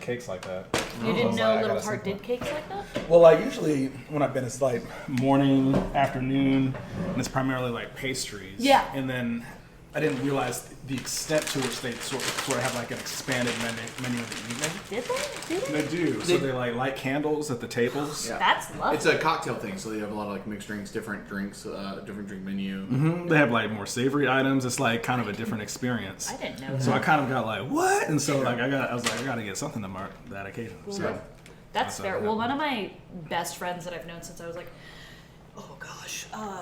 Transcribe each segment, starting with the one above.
did cakes like that. You didn't know Little Tart did cakes like that? Well, like usually when I've been, it's like morning, afternoon, and it's primarily like pastries. Yeah. And then I didn't realize the extent to which they sort of have like an expanded menu in the evening. Did they? They do. So they like light candles at the tables. Yeah. That's lovely. It's a cocktail thing, so they have a lot of like mixed drinks, different drink menu. Mm-hmm. They have like more savory items. It's like kind of a different experience. I didn't know that. So I kind of got like, what? And so like I was like, I gotta get something to mark that occasion. So that's fair. Well, one of my best friends that I've known since I was like,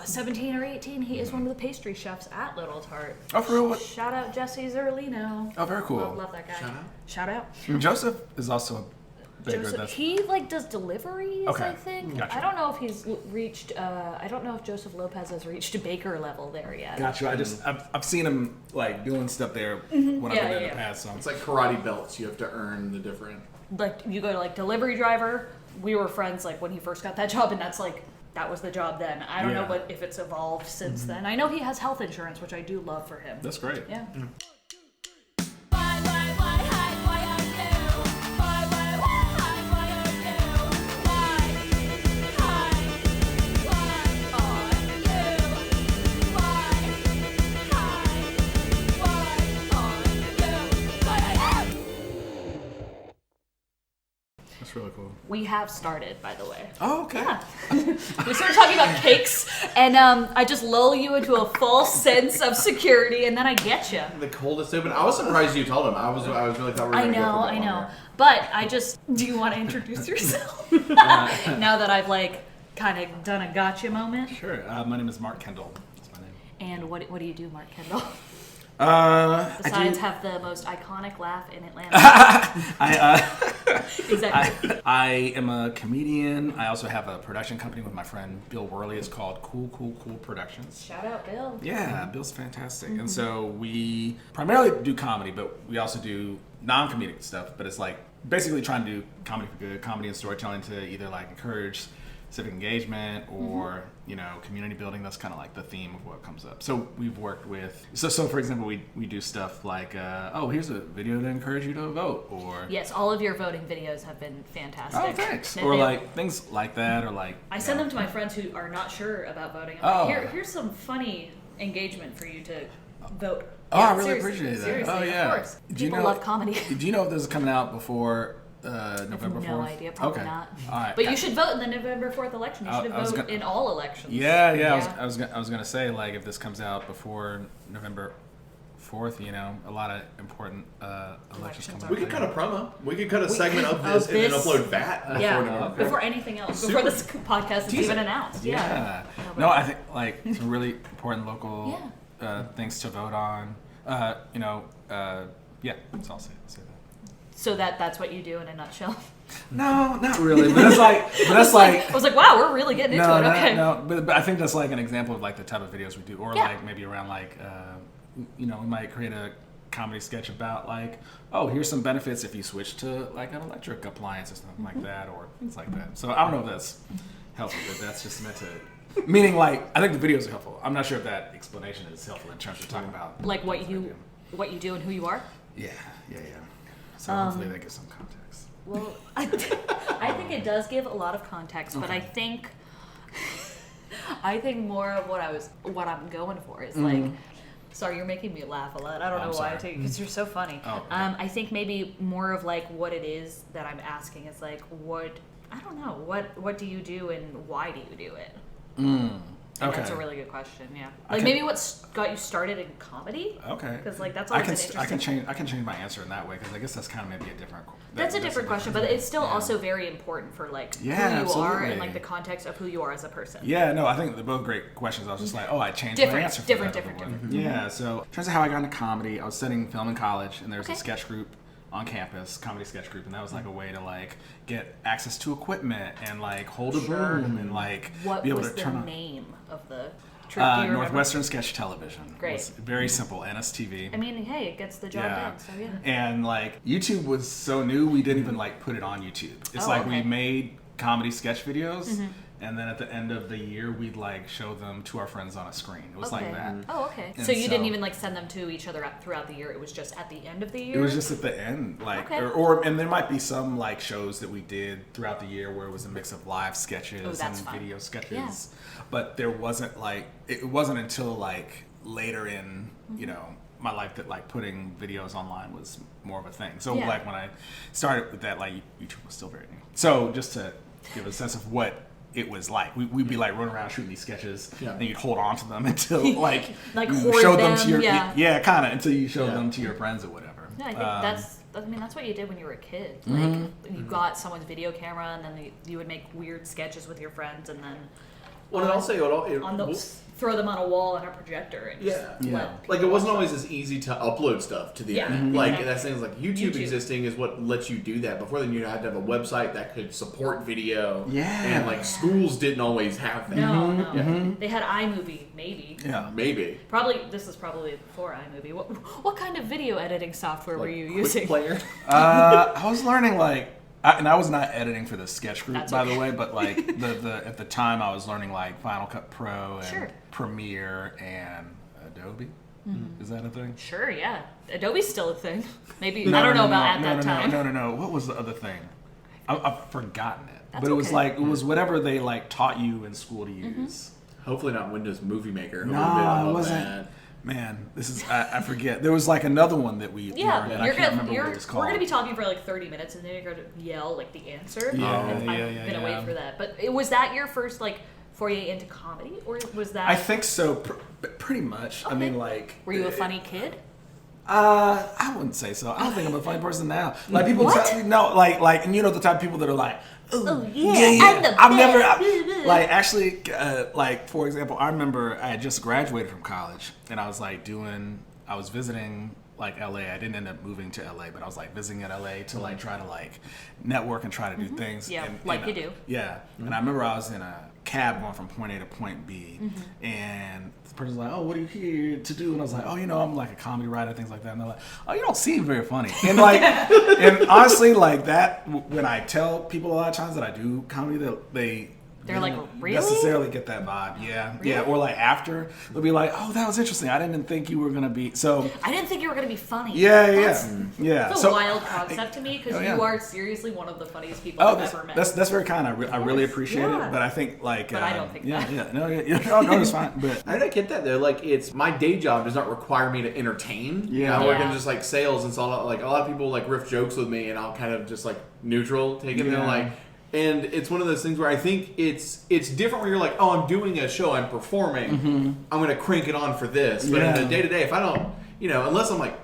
17 or 18, he is one of the pastry chefs at Little Tart. Oh, for real? What? Shout out Jesse Zerlino. Oh, very cool. Love that guy. Shout out. Joseph is also a baker. Joseph, he like does deliveries, Okay. I think. Gotcha. I don't know if he's reached. I don't know if Joseph Lopez has reached baker level there yet. Gotcha. I've seen him like doing stuff there when I've been in the past. So It's like karate belts. You have to earn the different. Like you go to like delivery driver. We were friends like when he first got that job, and that's like. That was the job then. I don't know if it's evolved since then. I know he has health insurance, which I do love for him. That's great. Yeah. That's really cool. We have started, by the way. Oh, okay. Yeah. We started talking about cakes, and I just lull you into a false sense of security, and then I get you. The coldest open. I was surprised you told him. I was really thought we were going to go for I know. But I just, do you want to introduce yourself? Now that I've like kind of done a gotcha moment. Sure. My name is Mark Kendall. That's my name. And what do you do, Mark Kendall? Besides have the most iconic laugh in Atlanta. Exactly. I am a comedian. I also have a production company with my friend Bill Worley. It's called Cool Productions. Shout out, Bill. Yeah, Bill's fantastic. And so we primarily do comedy, but we also do non-comedic stuff. But it's like basically trying to do comedy for good, comedy and storytelling to either like encourage civic engagement or community building. That's kind of like the theme of what comes up. So we've worked with so for example we do stuff like here's a video to encourage you to vote, or yes, all of your voting videos have been fantastic. Oh, thanks. Or like things like that, or like I send them to my friends who are not sure about voting. I'm like, here's some funny engagement for you to vote. Oh, I really appreciate that. Seriously, Oh, yeah. Of course. People love comedy. Do you know if this is coming out before November 4th? No idea, probably okay. not. All right. But you should vote in the November 4th election. You should vote in all elections. Yeah. I was gonna say, like, if this comes out before November 4th, a lot of important elections come up. We could cut a promo. We could cut a segment of this and then upload that before anything else. Before this podcast is even announced. Yeah. No, I think like some really important local things to vote on. So I'll say that. So that's what you do in a nutshell. No, not really. But that's like. I was like, wow, we're really getting into it. Okay. No, but I think that's like an example of like the type of videos we do, or like maybe around like, we might create a comedy sketch about like, oh, here's some benefits if you switch to like an electric appliance or something like that, or things like that. So I don't know if that's helpful, but that's just meant to. Meaning, like, I think the videos are helpful. I'm not sure if that explanation is helpful in terms of talking about like what you do and who you are. Yeah. So hopefully that gives some context. Well, I think it does give a lot of context, but I think more of what I'm going for is like. Sorry, you're making me laugh a lot. I don't know why I take it because you're so funny. Oh, okay. I think maybe more of like what it is that I'm asking is like what do you do and why do you do it? Okay. That's a really good question. Yeah, like maybe what's got you started in comedy? Okay. Because like that's always interesting. I can change my answer in that way because I guess that's kind of maybe a different. That's a different question, but it's still also very important for like who you are and like the context of who you are as a person. Yeah, no, I think they're both great questions. I was just like, I changed my answer. Different. Yeah. So in terms of how I got into comedy, I was studying film in college, and there's a sketch group on campus, comedy sketch group, and that was like a way to like get access to equipment and like hold a boom and like be able to turn on. What was the name of the Northwestern Sketch Television. Great. It was very simple, NSTV. I mean, hey, it gets the job done, so yeah. And like YouTube was so new, we didn't even like put it on YouTube. It's we made comedy sketch videos and then at the end of the year we'd like show them to our friends on a screen. It was like that. Oh, okay. And So you didn't even like send them to each other throughout the year. It was just at the end of the year. It was just at the end, like, Okay. or and there might be some like shows that we did throughout the year where it was a mix of live sketches and fun. video sketches, Yeah. but there wasn't like it wasn't until like later in my life that like putting videos online was more of a thing. So like when I started with that, like YouTube was still very new. So just to give a sense of what it was like, we'd be like running around shooting these sketches, and you'd hold on to them until like like you hoard showed them, to your kind of until you showed Yeah. them to your friends or whatever. Yeah, I think that's what you did when you were a kid. Like you got someone's video camera, and then you would make weird sketches with your friends, and then Well, and I'll say throw them on a wall on a projector. And Yeah. just let like it people wasn't watch always as easy to upload stuff to the Yeah. internet. Mhm. Like Exactly. that's things like YouTube existing is what lets you do that. Before then, you had to have a website that could support video. Yeah. And like schools didn't always have that. No, no. Yeah. They had iMovie, maybe. Yeah. Maybe. This is probably before iMovie. What kind of video editing software were you Quick using? Player. I was learning like, and I was not editing for the sketch group, That's by okay. the way, but like the at the time I was learning like Final Cut Pro and Sure. Premiere and Adobe. Is that a thing? Sure, yeah. Adobe's still a thing. Maybe I don't know about that time. No. What was the other thing? I've forgotten it. That's But it was okay. like it was whatever they like taught you in school to use. Hopefully not Windows Movie Maker. No, it wasn't. Man, this is I forget. There was like another one that we Yeah, learned, and I can't remember what it was called. we're gonna be talking for like 30 minutes, and then you're gonna yell like the answer. Yeah, And I've been away for that. But was that your first like foray into comedy, or was that? I think so, pretty much. I Okay. mean, like, Were you a funny kid? I wouldn't say so. I don't think I'm a funny person now. Like people What? tell me, no, like, and you know the type of people that are like, Oh, yeah, yeah, I'm the I've never, best. like, actually, like for example, I remember I had just graduated from college, and I was like I was visiting like LA. I didn't end up moving to LA, but I was like visiting in LA to like try to like network and try to do things. Yeah, and, like you do. Yeah, and I remember I was in a cab going from point A to point B, and the person's like, "Oh, what are you here to do?" And I was like, "Oh, I'm like a comedy writer, things like that." And they're like, "Oh, you don't seem very funny." And like, and honestly, like that, when I tell people a lot of times that I do comedy, they're like, don't "Really?" necessarily get that vibe. Yeah, yeah. Really? Or like after, they'll be like, "Oh, that was interesting. I didn't think you were gonna be so." I didn't think you were gonna be funny. Yeah, That's yeah. It's a wild concept to me, because Oh, yeah. you are seriously one of the funniest people Oh, I've ever met. that's very kind. I really appreciate Yeah. it, but I think like, But I don't think yeah, that. yeah, no, it's fine. But I don't get that though. Like, it's my day job does not require me to entertain. Yeah. I work Yeah. in just like sales, and so like a lot of people like riff jokes with me, and I'll kind of just like neutral take it. And Yeah. they're like, and it's one of those things where I think it's different when you're like, oh, I'm doing a show, I'm performing, I'm gonna crank it on for this. But in Yeah. the day to day, if I don't, unless I'm like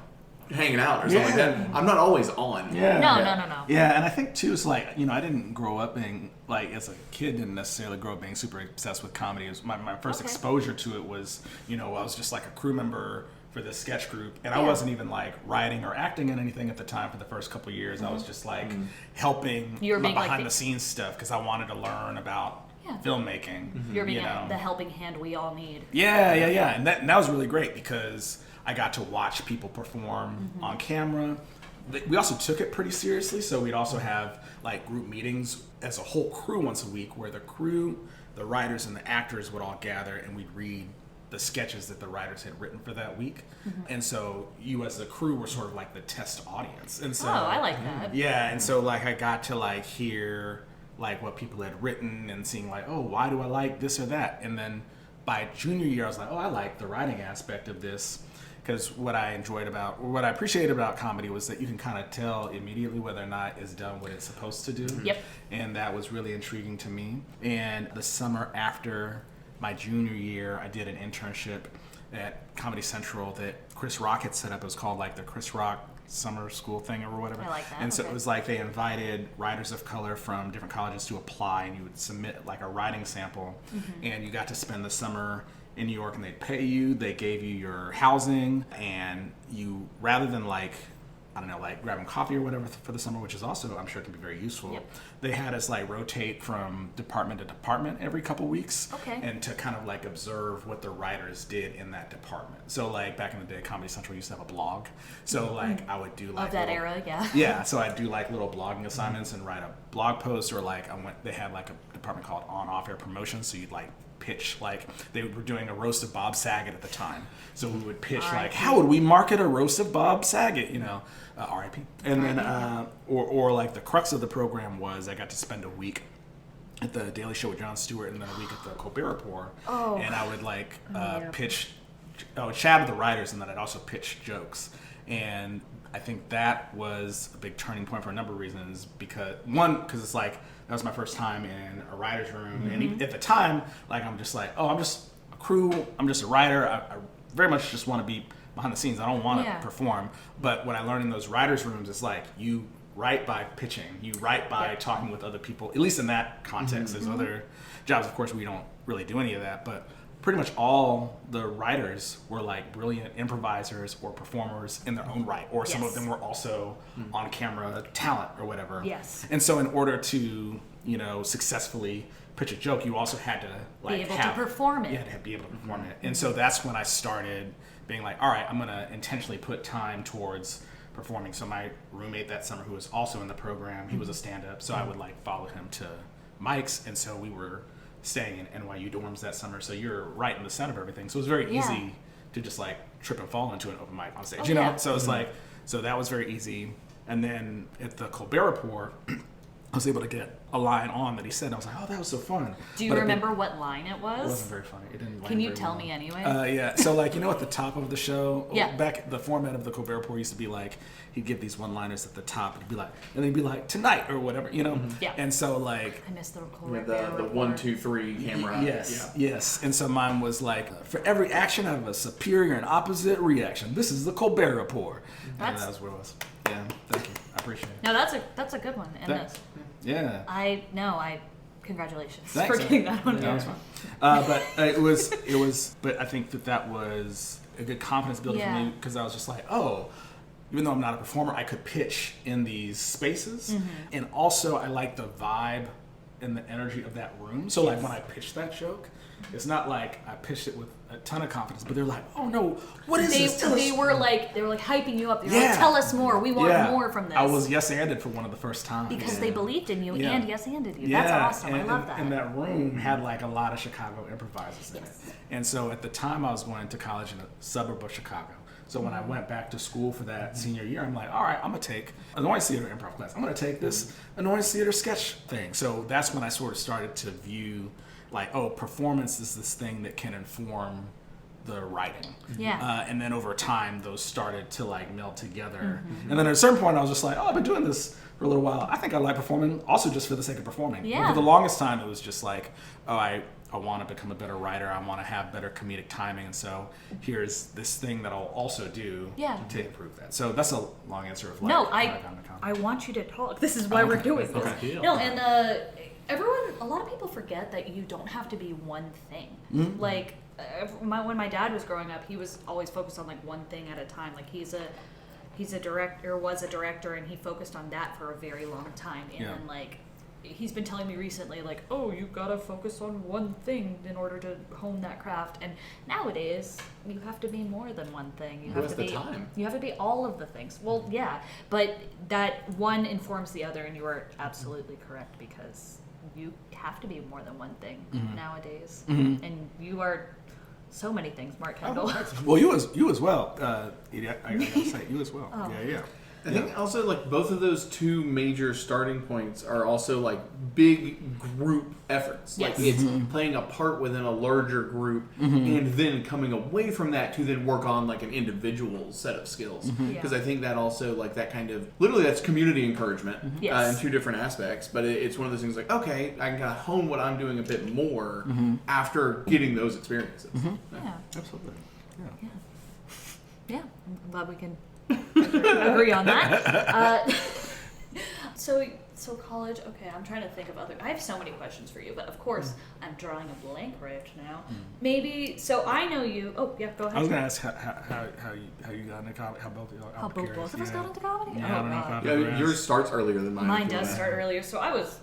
hanging out or something like that, Yeah. I'm not always on. Yeah. No. yeah, and I think too, it's like I didn't grow up being like as a kid, didn't necessarily grow up being super obsessed with comedy. It was my first Okay. exposure to it was I was just like a crew member for this sketch group, and I Yeah. wasn't even like writing or acting in anything at the time for the first couple of years. I was just like helping You were being, like, behind the- the scenes stuff because I wanted to learn about Yeah. filmmaking. You're being you know. the helping hand we all need. Yeah, and that was really great because I got to watch people perform on camera. We also took it pretty seriously, so we'd also have like group meetings as a whole crew once a week, where the crew, the writers, and the actors would all gather, and we'd read the sketches that the writers had written for that week. And so you as the crew were sort of like the test audience. And so Oh, I like that. yeah, and so like I got to like hear like what people had written and seeing like, oh, why do I like this or that? And then by junior year, I was like, oh, I like the writing aspect of this, because what I appreciated about comedy was that you can kind of tell immediately whether or not it's done what it's supposed to do. Yep. And that was really intriguing to me. And the summer after my junior year, I did an internship at Comedy Central that Chris Rock had set up. It was called like the Chris Rock summer school thing or whatever. I like that. And so Okay. it was like they invited writers of color from different colleges to apply, and you would submit like a writing sample, and you got to spend the summer in New York, and they'd pay you, they gave you your housing, and you, rather than like, I don't know, like grabbing coffee or whatever for the summer, which is also, I'm sure, can be very useful. Yep. They had us like rotate from department to department every couple weeks, Okay. and to kind of like observe what the writers did in that department. So like back in the day, Comedy Central used to have a blog. So like I would do like Of that little- era, yeah. yeah, so I'd do like little blogging assignments and write a blog post, or like they had like a department called on-off air promotions. So you'd like pitch, like they were doing a roast of Bob Saget at the time. So we would pitch like, how would we market a roast of Bob Saget? You know, R.I.P. And then, or like the crux of the program was I got to spend a week at the Daily Show with Jon Stewart and then a week at the Colbert Report. Oh. And I would like pitch, I would chat with the writers, and then I'd also pitch jokes. And I think that was a big turning point for a number of reasons. Because it's like that was my first time in a writer's room, and at the time, like I'm just like, oh, I'm just a crew, I'm just a writer. I very much just want to be behind the scenes. I don't want to perform. But what I learned in those writers' rooms is like you write by pitching, you write by talking with other people. At least in that context, there's other jobs, of course, we don't really do any of that, but pretty much all the writers were like brilliant improvisers or performers in their own right, or some of them were also on camera talent or whatever. Yes. And so in order to, you know, successfully pitch a joke, you also had to like be able to perform it. You had to be able to perform it. And so that's when I started being like, all right, I'm going to intentionally put time towards performing. So my roommate that summer, who was also in the program, he was a stand-up, so I would like follow him to mics, and so we were staying in NYU dorms that summer, so you're right in the center of everything. So it was very easy to just like trip and fall into an open mic on stage, you know? So it's like, so that was very easy. And then at the Colbert Report, I was able to get a line on that he said. I was like, oh, that was so fun. Do you remember what line it was? It wasn't very funny. It didn't. Can you tell me anyway? Yeah. So like, you know, at the top of the show, Yeah. back the format of the Colbert Report used to be like, he'd give these one-liners at the top, and he'd be like, and he'd be like, tonight or whatever, you know. Yeah. And so like, I missed the With Colbert the 1, 2, 3 camera. Yes. And so mine was like, for every action, I have a superior and opposite reaction. This is the Colbert Report. And that was where it was. Yeah. Thank you. I appreciate it. No, that's a good one. And Thanks. Yeah. Congratulations Thanks. for getting that one. Yeah, that was fun. But it was. But I think that was a good confidence builder for me, because I was just like, oh, even though I'm not a performer, I could pitch in these spaces, and also I like the vibe and the energy of that room. So like when I pitched that joke, it's not like I pitched it with a ton of confidence, but they're like, oh no, what is this? They were like hyping you up. They were like, tell us more. We want more from this. I was yes-anded for one of the first times. Because they believed in you and yes-anded you. Yeah. That's awesome. I love that. And that room had like a lot of Chicago improvisers in it. And so at the time I was going to college in a suburb of Chicago. So when I went back to school for that senior year, I'm like, all right, I'm going to take an Annoyance Theater improv class. I'm going to take this Annoyance Theater sketch thing. So that's when I sort of started to view like, oh, performance is this thing that can inform the writing. Yeah. And then over time, those started to like meld together. And then at a certain point, I was just like, oh, I've been doing this for a little while. I think I like performing also just for the sake of performing. Yeah. But for the longest time, it was just like, oh, I want to become a better writer. I want to have better comedic timing. And so here's this thing that I'll also do to improve that. So that's a long answer of like, no, how I got into comedy. I want you to talk. This is why we're doing this. Okay. No, and a lot of people forget that you don't have to be one thing. Like, when my dad was growing up, he was always focused on like one thing at a time. Like he's a director, was a director, and he focused on that for a very long time. And then like, he's been telling me recently, like, oh, you gotta focus on one thing in order to hone that craft. And nowadays, you have to be more than one thing. You have to be time. You have to be all of the things. Well, yeah, but that one informs the other, and you are absolutely correct, because you have to be more than one thing nowadays. And you are so many things, Mark Kendall. Well, you as well, Edi. I gotta say, you as well. Oh. Yeah. I think also like both of those two major starting points are also like big group efforts. Yes. Like it's playing a part within a larger group and then coming away from that to then work on like an individual set of skills. Because I think that also like that kind of literally that's community encouragement in two different aspects. But it's one of those things like, okay, I can kind of hone what I'm doing a bit more after getting those experiences. Yeah. Absolutely. Yeah. I'm glad we can agree on that. So college, okay, I'm trying to think of other. I have so many questions for you, but of course, I'm drawing a blank right now. Maybe, so I know you. Oh, yeah, go ahead. I was going to ask how you got into comedy, how both of us got into comedy? Yeah, I don't know if I've Yours starts earlier than mine. Mine does start earlier, so I was...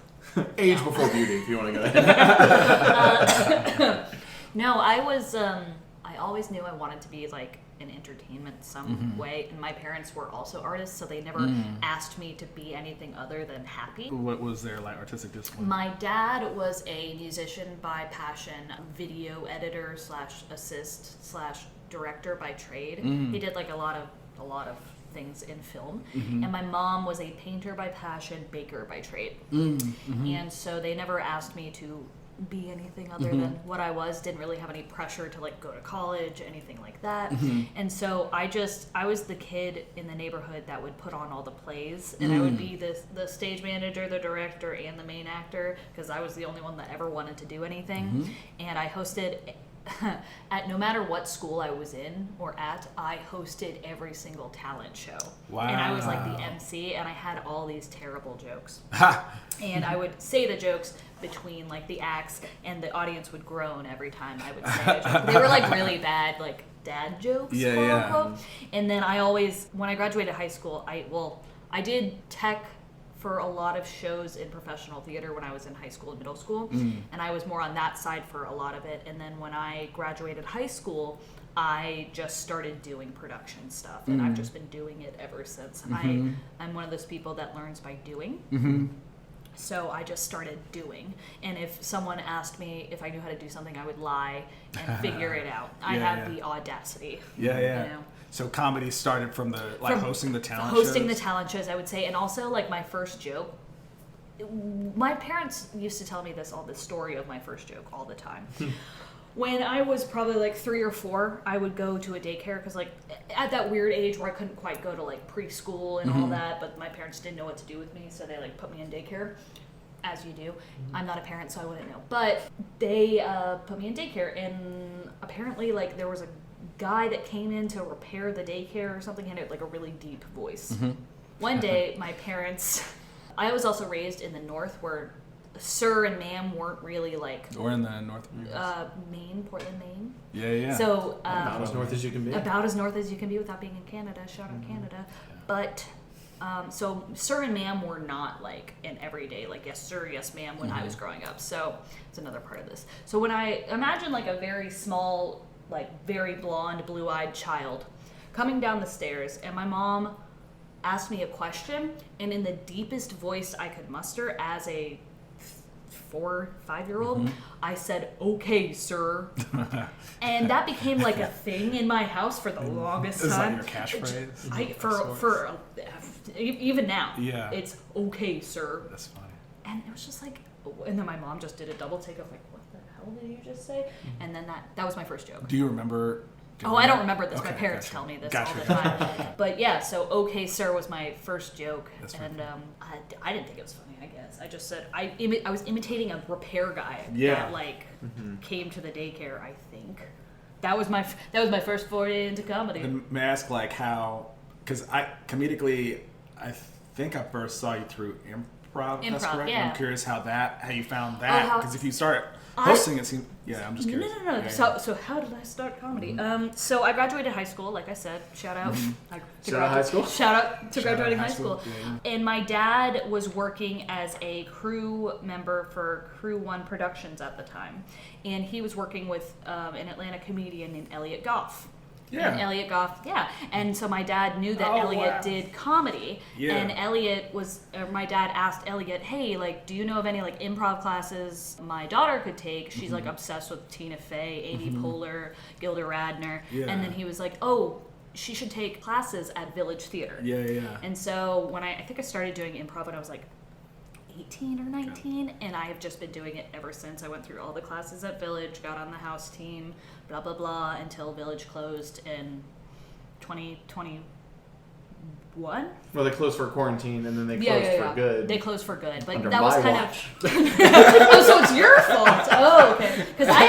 Age before beauty, if you want to go ahead. No, I was, I always knew I wanted to be, like, in entertainment some way. And my parents were also artists, so they never asked me to be anything other than happy. What was their like artistic discipline? My dad was a musician by passion, video editor / assist / director by trade. He did like a lot of things in film. And my mom was a painter by passion, baker by trade. And so they never asked me to be anything other than what I was. Didn't really have any pressure to like go to college, anything like that. And so I was the kid in the neighborhood that would put on all the plays, and I would be the stage manager, the director, and the main actor, because I was the only one that ever wanted to do anything. And I hosted at no matter what school I was in or at, I hosted every single talent show. Wow. And I was like the MC, and I had all these terrible jokes. And I would say the jokes between like the acts, and the audience would groan every time I would say a joke. They were like really bad, like dad jokes, quote unquote. And then I always, when I graduated high school, I did tech for a lot of shows in professional theater when I was in high school and middle school, and I was more on that side for a lot of it. And then when I graduated high school, I just started doing production stuff, and I've just been doing it ever since. I'm one of those people that learns by doing. So I just started doing, and if someone asked me if I knew how to do something, I would lie and figure it out. I have the audacity. You know? So comedy started from the hosting the talent hosting shows? the talent shows, I would say. And also like my first joke, my parents used to tell me this story of my first joke all the time. When I was probably like 3 or 4, I would go to a daycare, because like at that weird age where I couldn't quite go to like preschool and all that, but my parents didn't know what to do with me, so they like put me in daycare, as you do. I'm not a parent, so I wouldn't know. But they put me in daycare, and apparently like there was a guy that came in to repair the daycare or something, and had like a really deep voice. One day, my parents, I was also raised in the North, where sir and ma'am weren't really like... Or in the North? Maine, Portland, Maine. Yeah. So about as north as you can be. About as north as you can be without being in Canada. Shout out Canada. But so sir and ma'am were not like an everyday like yes sir, yes ma'am when I was growing up. So it's another part of this. So when I imagine like a very small, like very blonde, blue-eyed child coming down the stairs, and my mom asked me a question, and in the deepest voice I could muster as a 4, 5-year-old, I said, "Okay, sir," and that became like a thing in my house for the longest time. Is that your catchphrase? For even now, it's "Okay, sir." That's funny. And it was just like, and then my mom just did a double take of like, "What the hell did you just say?" And then that was my first joke. Do you remember? I don't remember this. My parents gotcha. tell me this Gotcha. all the time. But yeah, so "Okay, sir" was my first joke, That's and I didn't think it was funny. I guess I just said I was imitating a repair guy Yeah. that like came to the daycare. I think that was my first foray into comedy. And may I ask like how? Because comedically, I think I first saw you through improv. That's correct. Yeah. I'm curious how you found that, because if you start hosting, it seems. Yeah, I'm just curious. No. Yeah, So how did I start comedy? So I graduated high school, like I said. Shout out. Shout out high school. Shout out to graduating high school. Yeah. And my dad was working as a crew member for Crew 1 Productions at the time, and he was working with an Atlanta comedian named Elliot Goff. Yeah. And Elliot Goff, and so my dad knew that Elliot did comedy, and my dad asked Elliot, "Hey, like, do you know of any like improv classes my daughter could take? She's like obsessed with Tina Fey, Amy Poehler, Gilda Radner," and then he was like, "Oh, she should take classes at Village Theater." Yeah. And so when I think I started doing improv when I was like 18 or 19, and I have just been doing it ever since. I went through all the classes at Village, got on the house team, blah blah blah, until Village closed in 2021. Well, they closed for quarantine, and then they closed for good. They closed for good, but Under that my was kind watch. of. Oh, so it's your fault. Oh, okay. Because I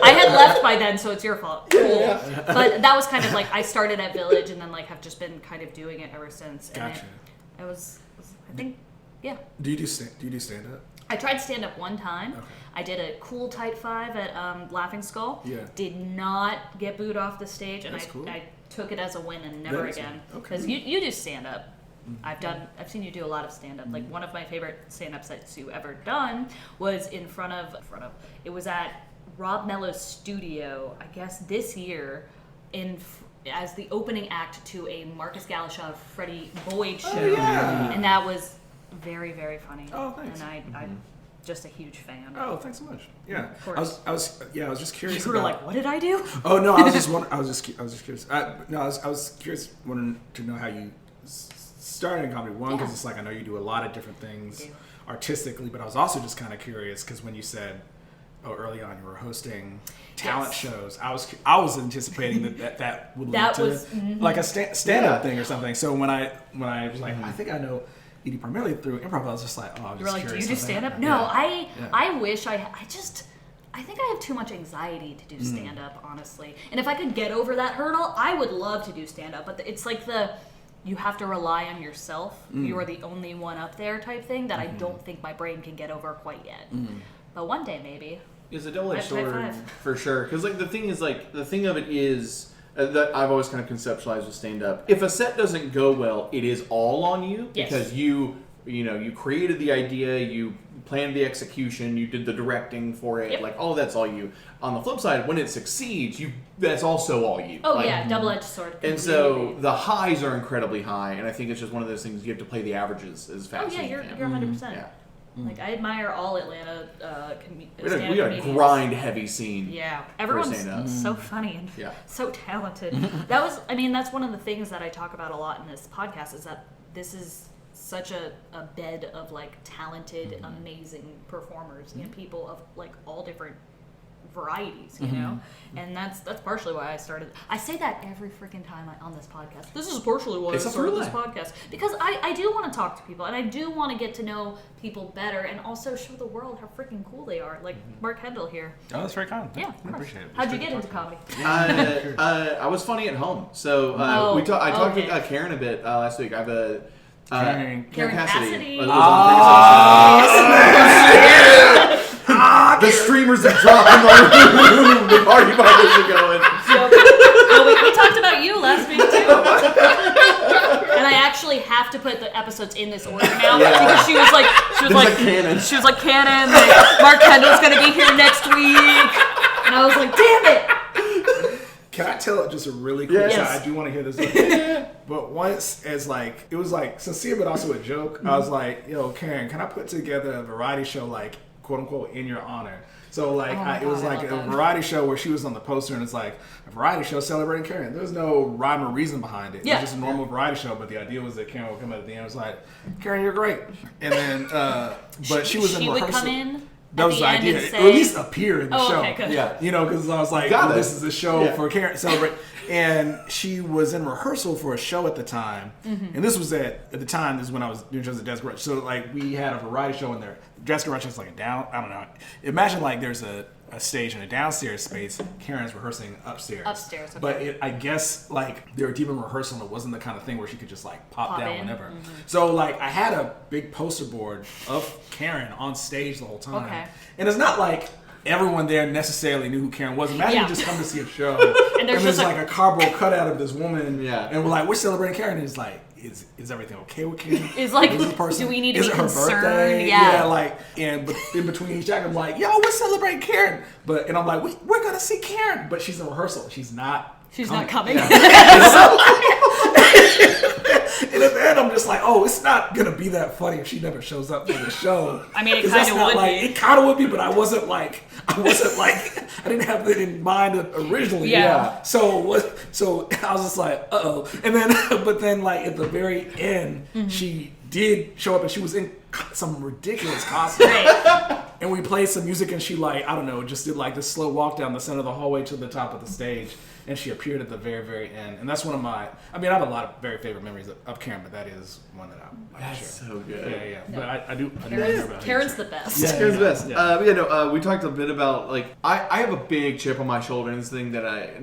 had left by then, so it's your fault. Cool. Yeah. But that was kind of like I started at Village, and then like have just been kind of doing it ever since. And Gotcha. it was I think, yeah. Do you do stand up? I tried stand-up one time. Okay. I did a cool tight 5 at Laughing Skull. Yeah. Did not get booed off the stage, and That's cool. I took it as a win and never That's again. okay. Because you do stand-up. I've seen you do a lot of stand-up. Like one of my favorite stand-ups that you ever done was in front of. It was at Rob Mello's studio, I guess this year, as the opening act to a Marcus Galashaw, Freddie Boyd show, and that was very, very funny. Oh, thanks. And I'm just a huge fan. Oh, thanks so much. Yeah, of course. I was just curious. You were like, what did I do? Oh no, I was just curious. I was curious, wanting to know how you started in comedy. One, because it's like I know you do a lot of different things artistically, but I was also just kind of curious because when you said, early on you were hosting talent shows, I was anticipating that would lead to like a stand-up thing or something. So when I was like, I think I know Edi primarily through improv, I was just like, oh, I was you were just like, do curious. you do stand-up? No, I wish I think I have too much anxiety to do stand-up, honestly. And if I could get over that hurdle, I would love to do stand-up. But it's like you have to rely on yourself. You are the only one up there type thing that I don't think my brain can get over quite yet. But one day, maybe. It's a double-edged sword for sure. Because like the thing of it is that I've always kind of conceptualized with stand-up. If a set doesn't go well, it is all on you because you created the idea, you planned the execution, you did the directing for it. Like all that's all you. On the flip side, when it succeeds, that's also all you. Oh double-edged sword. Completely. And so the highs are incredibly high, and I think it's just one of those things you have to play the averages as fast as you can. You're 100%. Yeah. Like, I admire all Atlanta we got a grind-heavy scene. Yeah. Everyone's so funny and so talented. That's one of the things that I talk about a lot in this podcast is that this is such a bed of, like, talented, amazing performers and people of, like, all different varieties, you know? And that's partially why I started. I say that every freaking time on this podcast. This is partially why I started this podcast. Because I do want to talk to people, and I do want to get to know people better and also show the world how freaking cool they are. Like Mark Kendall here. Oh, that's very kind. Yeah, I appreciate it. How'd you get into comedy? I was funny at home. So I talked to Karen a bit last week. I have a... Karen Cassidy. The streamers are dropping the room. The party barbers are going. We talked about you last week too. And I actually have to put the episodes in this order now because she was like canon. Like, Mark Kendall's gonna be here next week, and I was like, damn it. Can I tell just a really quick shot? I do want to hear this. But once, it was like sincere, but also a joke. I was like, yo, Karen, can I put together a variety show, like, quote unquote, in your honor? So, like, it was like a variety show where she was on the poster, and it's like a variety show celebrating Karen. There's no rhyme or reason behind it. It was just a normal variety show, but the idea was that Karen would come at the end and was like, Karen, you're great. And then, but she was in rehearsal. She would come in. That was the idea. Or at least appear in the show. Okay, good. Yeah. You know, because I was like, this is a show for Karen to celebrate. And she was in rehearsal for a show at the time. And this was at the time, this is when I was doing shows at Desk Rush. So, like, we had a variety show in there. Desk Rush is like I don't know. Imagine, like, there's a stage in a downstairs space. Karen's rehearsing upstairs. Okay. But I guess, like, they were deep in rehearsal, and it wasn't the kind of thing where she could just, like, pop down in. whenever. So, like, I had a big poster board of Karen on stage the whole time. Okay. And it's not like everyone there necessarily knew who Karen was. Imagine you just come to see a show, and there's like a cardboard cutout of this woman, and we're like, we're celebrating Karen. And it's like, is everything okay with Karen? It's like, do we need to be concerned? Her birthday? Yeah, like, but in between each act, I'm like, yo, we're celebrating Karen. And I'm like, we're gonna see Karen, but she's in rehearsal. She's not. She's not coming. Yeah. And at the end, I'm just like, it's not gonna be that funny if she never shows up for the show. I mean, it kind of would be. It kind of would be, but I wasn't like, I didn't have it in mind originally. Yeah. So I was just like, and then, but then, like at the very end, she did show up, and she was in some ridiculous costume. And we played some music, and she, like, I don't know, just did like this slow walk down the center of the hallway to the top of the stage. And she appeared at the very, very end. And that's one of my... I mean, I have a lot of very favorite memories of Karen, but that is one that I'm That's sure. so good. Yeah. No. But I do Karen's the best. Yeah, Karen's the best. We talked a bit about, like... I have a big chip on my shoulder, and this thing that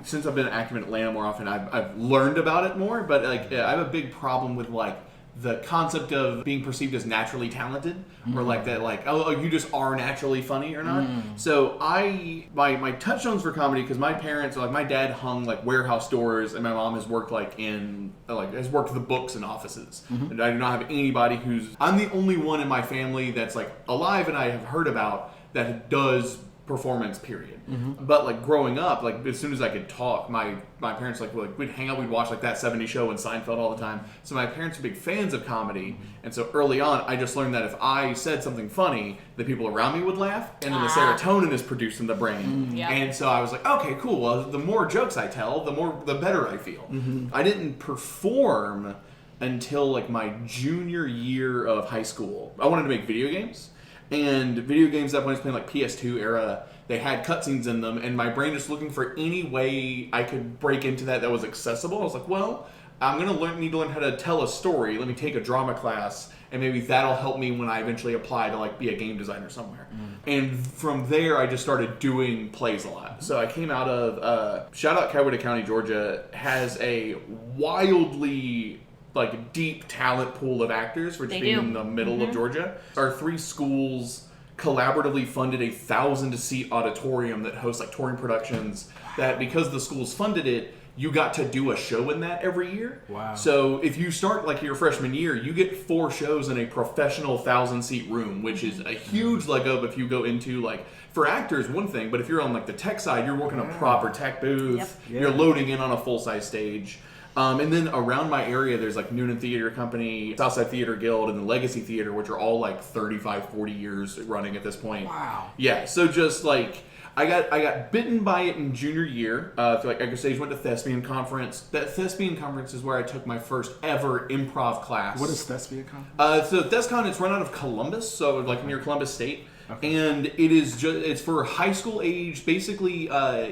since I've been active in Atlanta more often, I've learned about it more. But, like, I have a big problem with, like, the concept of being perceived as naturally talented, or like that, like, you just are naturally funny or not. So my touchstones for comedy, because my parents, like, my dad hung like warehouse doors, and my mom has worked has worked the books in offices. And I do not have anybody I'm the only one in my family that's like alive and I have heard about that does performance period. But like growing up, like as soon as I could talk, my parents we'd hang out, we'd watch like That 70s Show and Seinfeld all the time. So my parents are big fans of comedy, and so early on I just learned that if I said something funny, the people around me would laugh, and then the serotonin is produced in the brain. And so I was like, okay, cool. Well, the more jokes I tell, the better I feel. I didn't perform until like my junior year of high school. I wanted to make video games. And video games that when I was playing like PS2 era, they had cutscenes in them, and my brain just looking for any way I could break into that was accessible. I was like, well, I'm gonna need to learn how to tell a story. Let me take a drama class, and maybe that'll help me when I eventually apply to like be a game designer somewhere. And from there, I just started doing plays a lot. So I came out of shout out Coweta County, Georgia, has a wildly like deep talent pool of actors for just being in the middle of Georgia. Our 3 schools collaboratively funded a 1,000-seat auditorium that hosts like touring productions. That because the schools funded it, you got to do a show in that every year. Wow. So if you start like your freshman year, you get 4 shows in a professional 1,000-seat room, which is a huge leg up if you go into like, for actors, one thing, but if you're on like the tech side, you're working a proper tech booth, you're loading in on a full-size stage. And then around my area, there's like Noonan Theater Company, Southside Theater Guild, and the Legacy Theater, which are all like 35, 40 years running at this point. Wow. Yeah, so just like, I got bitten by it in junior year. Like I stage went to Thespian Conference. That Thespian Conference is where I took my first ever improv class. What is Thespian Conference? So ThesCon, it's run out of Columbus, so like near Columbus State. Okay. And it's for high school age. Basically,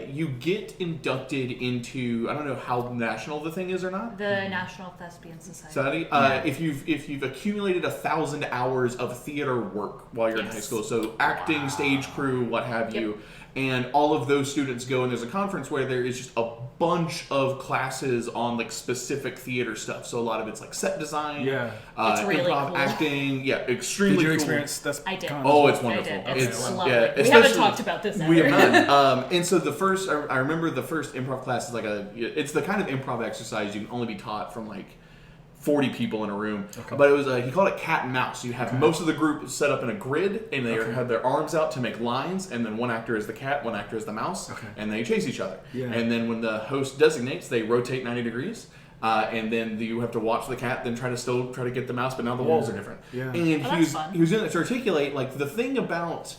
you get inducted into, I don't know how national the thing is or not. The National Thespian Society. If you've accumulated 1,000 hours of theater work while you're in high school, so acting, stage crew, what have you, and all of those students go, and there's a conference where there is just a bunch of classes on like specific theater stuff. So a lot of it's like set design, it's really improv, cool. acting, extremely Did you cool. experience this? I did. Oh, it's wonderful. It's lovely. Yeah, we haven't talked about this ever. We have not. And so the first, I remember the first improv class is like it's the kind of improv exercise you can only be taught from like 40 people in a room. Okay. But it was, he called it cat and mouse. You have most of the group set up in a grid, and they have their arms out to make lines, and then one actor is the cat, one actor is the mouse, and they chase each other. Yeah. And then when the host designates, they rotate 90 degrees. And then you have to watch the cat, then try to get the mouse, but now the walls are different. Yeah. And he was doing that to articulate like the thing about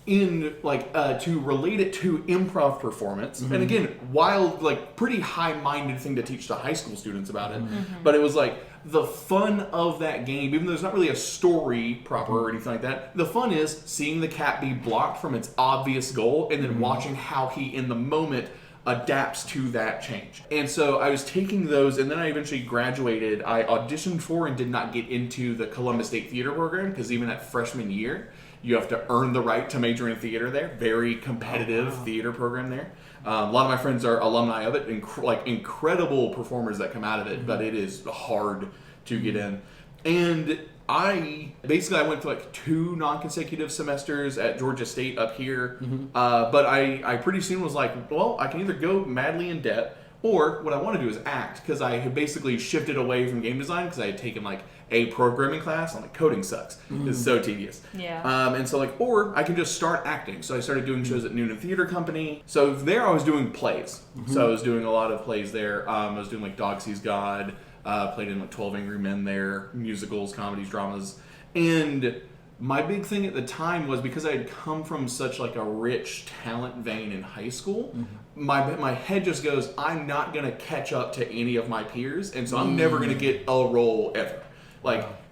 to relate it to improv performance. And again, wild, like pretty high-minded thing to teach to high school students about it. But it was like the fun of that game, even though there's not really a story proper or anything like that, the fun is seeing the cat be blocked from its obvious goal and then watching how he in the moment adapts to that change. And so I was taking those, and then I eventually graduated. I auditioned for and did not get into the Columbus State Theater program, because even at freshman year, you have to earn the right to major in theater there. Very competitive theater program there. A lot of my friends are alumni of it, incredible performers that come out of it, but it is hard to get in. And I went to like 2 non-consecutive semesters at Georgia State up here, but I pretty soon was like, well, I can either go madly in debt, or what I want to do is act, because I had basically shifted away from game design because I had taken like a programming class. I'm like, coding sucks. It's so tedious. Yeah. And so like, or I can just start acting. So I started doing shows at Noonan Theater Company. So there I was doing plays. So I was doing a lot of plays there. I was doing like Dog Sees God. Played in like 12 Angry Men there, musicals, comedies, dramas. And my big thing at the time was, because I had come from such like a rich talent vein in high school, my head just goes, I'm not going to catch up to any of my peers, and so I'm never going to get a role ever.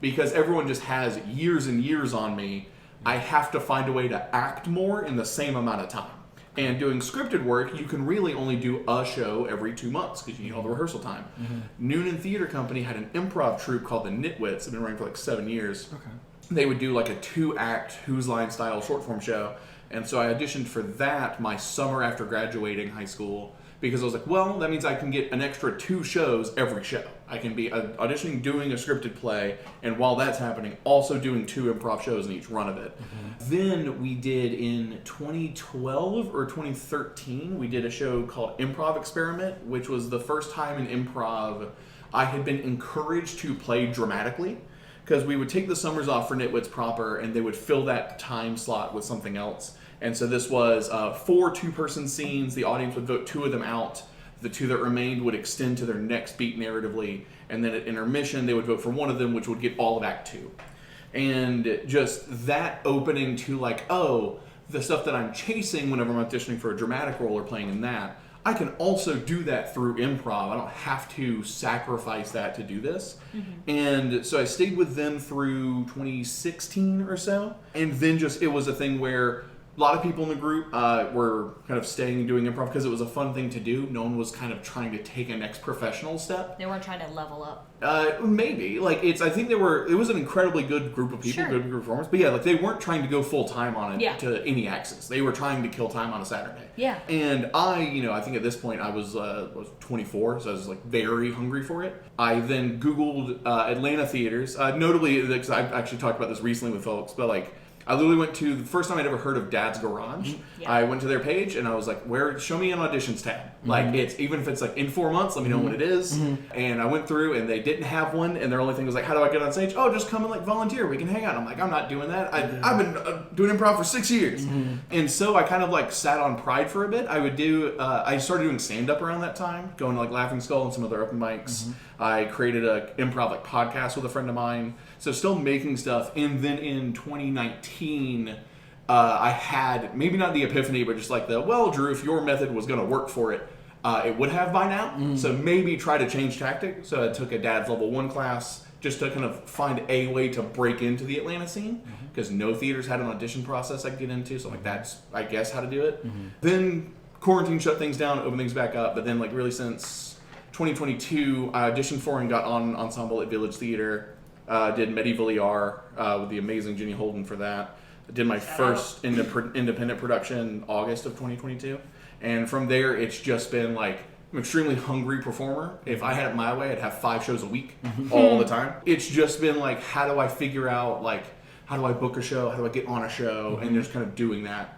Because everyone just has years and years on me, I have to find a way to act more in the same amount of time. And doing scripted work, you can really only do a show every 2 months because you need all the rehearsal time. Noonan Theater Company had an improv troupe called the Nitwits. They've been running for like 7 years. Okay. They would do like a 2-act Who's Line style short form show. And so I auditioned for that my summer after graduating high school, because I was like, well, that means I can get an extra 2 shows every show. I can be auditioning, doing a scripted play, and while that's happening, also doing 2 improv shows in each run of it. Then we did, in 2012 or 2013, we did a show called Improv Experiment, which was the first time in improv I had been encouraged to play dramatically, because we would take the summers off for Nitwits proper, and they would fill that time slot with something else. And so this was 4 two-person scenes. The audience would vote 2 of them out. The 2 that remained would extend to their next beat narratively. And then at intermission, they would vote for one of them, which would get all of Act 2. And just that opening to like, oh, the stuff that I'm chasing whenever I'm auditioning for a dramatic role or playing in that, I can also do that through improv. I don't have to sacrifice that to do this. And so I stayed with them through 2016 or so. And then just, it was a thing where a lot of people in the group were kind of staying and doing improv because it was a fun thing to do. No one was kind of trying to take a next professional step. They weren't trying to level up. Maybe. Like, I think it was an incredibly good group of people, good group of performers. But yeah, like, they weren't trying to go full time on it to any axis. They were trying to kill time on a Saturday. Yeah. And I think at this point I was 24, so I was like very hungry for it. I then Googled Atlanta theaters. Notably, because I've actually talked about this recently with folks, but like, I literally went to the first time I'd ever heard of Dad's Garage. Yeah. I went to their page and I was like, show me an auditions tab. Like, it's, even if it's like in 4 months, let me know when it is. And I went through and they didn't have one. And their only thing was like, how do I get on stage? Oh, just come and like volunteer. We can hang out. I'm like, I'm not doing that. I've been doing improv for 6 years. And so I kind of like sat on Pride for a bit. I started doing stand-up around that time, going to like Laughing Skull and some other open mics. I created a improv like podcast with a friend of mine. So still making stuff. And then in 2019, I had, maybe not the epiphany, but just like Drew, if your method was going to work for it, it would have by now. So maybe try to change tactic. So I took a Dad's Level 1 class just to kind of find a way to break into the Atlanta scene. Because no theaters had an audition process I could get into. So like that's, I guess, how to do it. Then quarantine shut things down, opened things back up. But then like really since 2022, I auditioned for and got on ensemble at Village Theater. Did Medieval ER with the amazing Jenny Holden for that. I did my first independent production August of 2022. And from there, it's just been like, I'm an extremely hungry performer. If I had it my way, I'd have 5 shows a week all the time. It's just been like, how do I figure out, like, how do I book a show? How do I get on a show? And just kind of doing that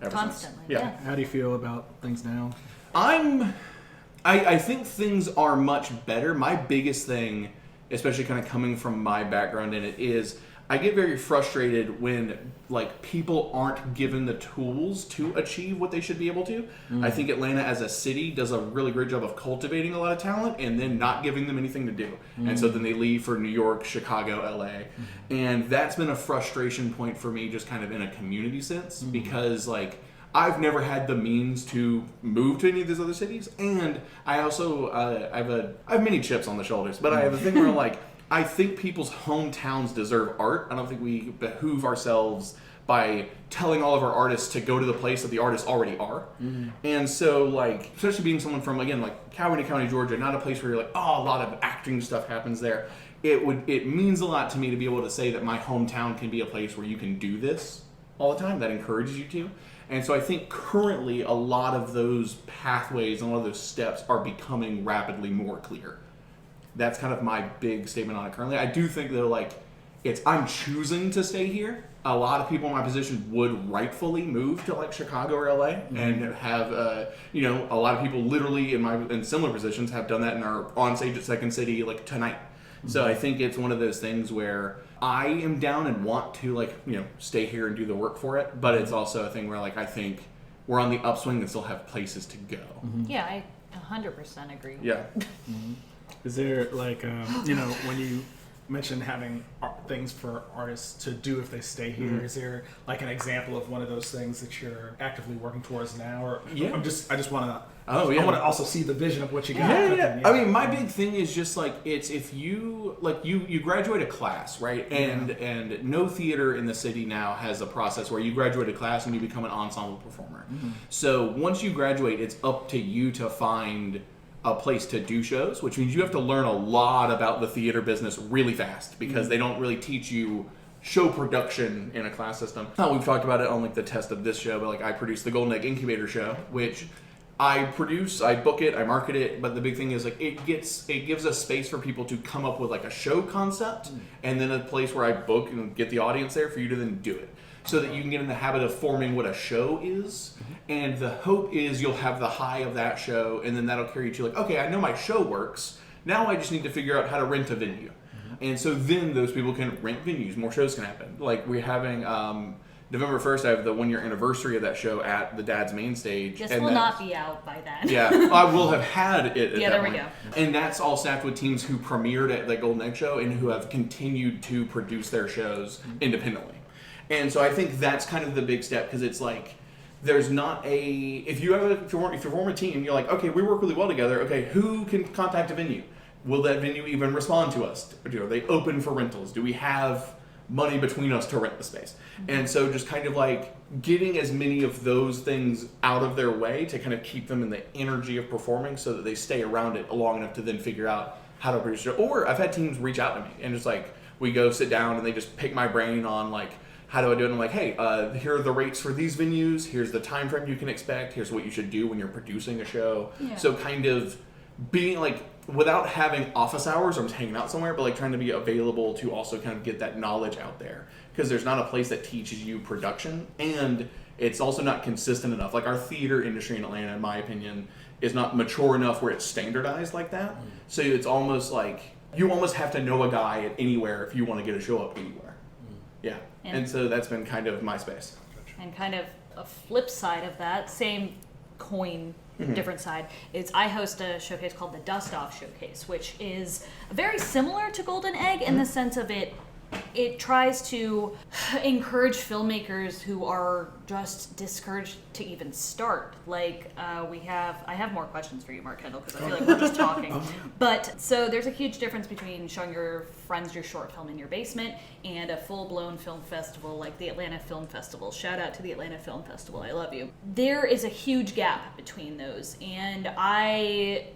ever constantly. Since. Yeah. How do you feel about things now? I think things are much better. My biggest thing, especially kind of coming from my background in it, is I get very frustrated when like people aren't given the tools to achieve what they should be able to. I think Atlanta as a city does a really great job of cultivating a lot of talent and then not giving them anything to do. And so then they leave for New York, Chicago, LA. And that's been a frustration point for me, just kind of in a community sense, because like I've never had the means to move to any of these other cities, and I also I have many chips on the shoulders, but I have a thing where like I think people's hometowns deserve art. I don't think we behoove ourselves by telling all of our artists to go to the place that the artists already are. And so like, especially being someone from, again, like Coweta County, Georgia, not a place where you're like, oh, a lot of acting stuff happens there. It means a lot to me to be able to say that my hometown can be a place where you can do this all the time, that encourages you to. And so I think currently a lot of those pathways and a lot of those steps are becoming rapidly more clear. That's kind of my big statement on it currently. I do think though, like, I'm choosing to stay here. A lot of people in my position would rightfully move to like Chicago or LA and have, a lot of people literally in similar positions have done that and are on stage at Second City like tonight. So I think it's one of those things where I am down and want to like, stay here and do the work for it. But it's also a thing where like, I think we're on the upswing and still have places to go. Yeah, I 100% agree. Yeah. Is there like, when you mentioned having things for artists to do if they stay here, is there like an example of one of those things that you're actively working towards now? Or I just want to. I want to also see the vision of what you got. Yeah. I mean, my big thing is just like it's if you like you graduate a class, right? And no theater in the city now has a process where you graduate a class and you become an ensemble performer. So once you graduate, it's up to you to find a place to do shows, which means you have to learn a lot about the theater business really fast because they don't really teach you show production in a class system. We've talked about it on like the test of this show, but like I produced the Golden Egg Incubator show, which I produce, I book it, I market it, but the big thing is like it gives us space for people to come up with like a show concept and then a place where I book and get the audience there for you to then do it. So that you can get in the habit of forming what a show is. And the hope is you'll have the high of that show, and then that'll carry you to like, okay, I know my show works. Now I just need to figure out how to rent a venue. And so then those people can rent venues, more shows can happen. Like we're having November 1st, I have the 1-year anniversary of that show at the Dad's Main Stage. This will not be out by then. Yeah, I will have had it at yeah, that there point. we go. And that's all staffed with teams who premiered at the Golden Egg Show and who have continued to produce their shows independently. And so I think that's kind of the big step, because it's like, there's not if you form a team, you're like, okay, we work really well together. Okay, who can contact a venue? Will that venue even respond to us? Are they open for rentals? Do we have money between us to rent the space? And so just kind of like getting as many of those things out of their way to kind of keep them in the energy of performing, so that they stay around it long enough to then figure out how to produce it. Or I've had teams reach out to me and just like, we go sit down and they just pick my brain on like, how do I do it? And I'm like, hey, here are the rates for these venues. Here's the time frame you can expect. Here's what you should do when you're producing a show. Yeah. So kind of being like, without having office hours or just hanging out somewhere, but like trying to be available to also kind of get that knowledge out there. Because there's not a place that teaches you production, and it's also not consistent enough. Like our theater industry in Atlanta, in my opinion, is not mature enough where it's standardized like that. So it's almost like you almost have to know a guy at anywhere if you want to get a show up anywhere. Yeah. And so that's been kind of my space. And kind of a flip side of that, same coin, different side, is I host a showcase called the Dust Off Showcase, which is very similar to Golden Egg in the sense of it tries to encourage filmmakers who are just discouraged to even start. Like I have more questions for you, Mark Kendall, because I feel like we're just talking. But so there's a huge difference between showing your friends your short film in your basement and a full-blown film festival like the Atlanta Film Festival. Shout out to the Atlanta Film Festival, I love you. There is a huge gap between those, and I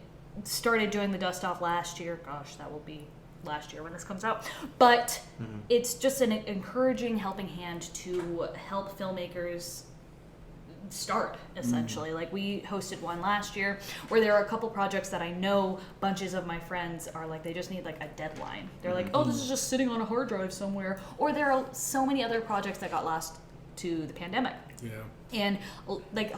started doing the Dust Off last year. Gosh, that will be last year when this comes out, but it's just an encouraging helping hand to help filmmakers start, essentially. Like we hosted one last year where there are a couple projects that I know bunches of my friends are like, they just need like a deadline. They're like, oh, this is just sitting on a hard drive somewhere. Or there are so many other projects that got lost to the pandemic. Yeah. And like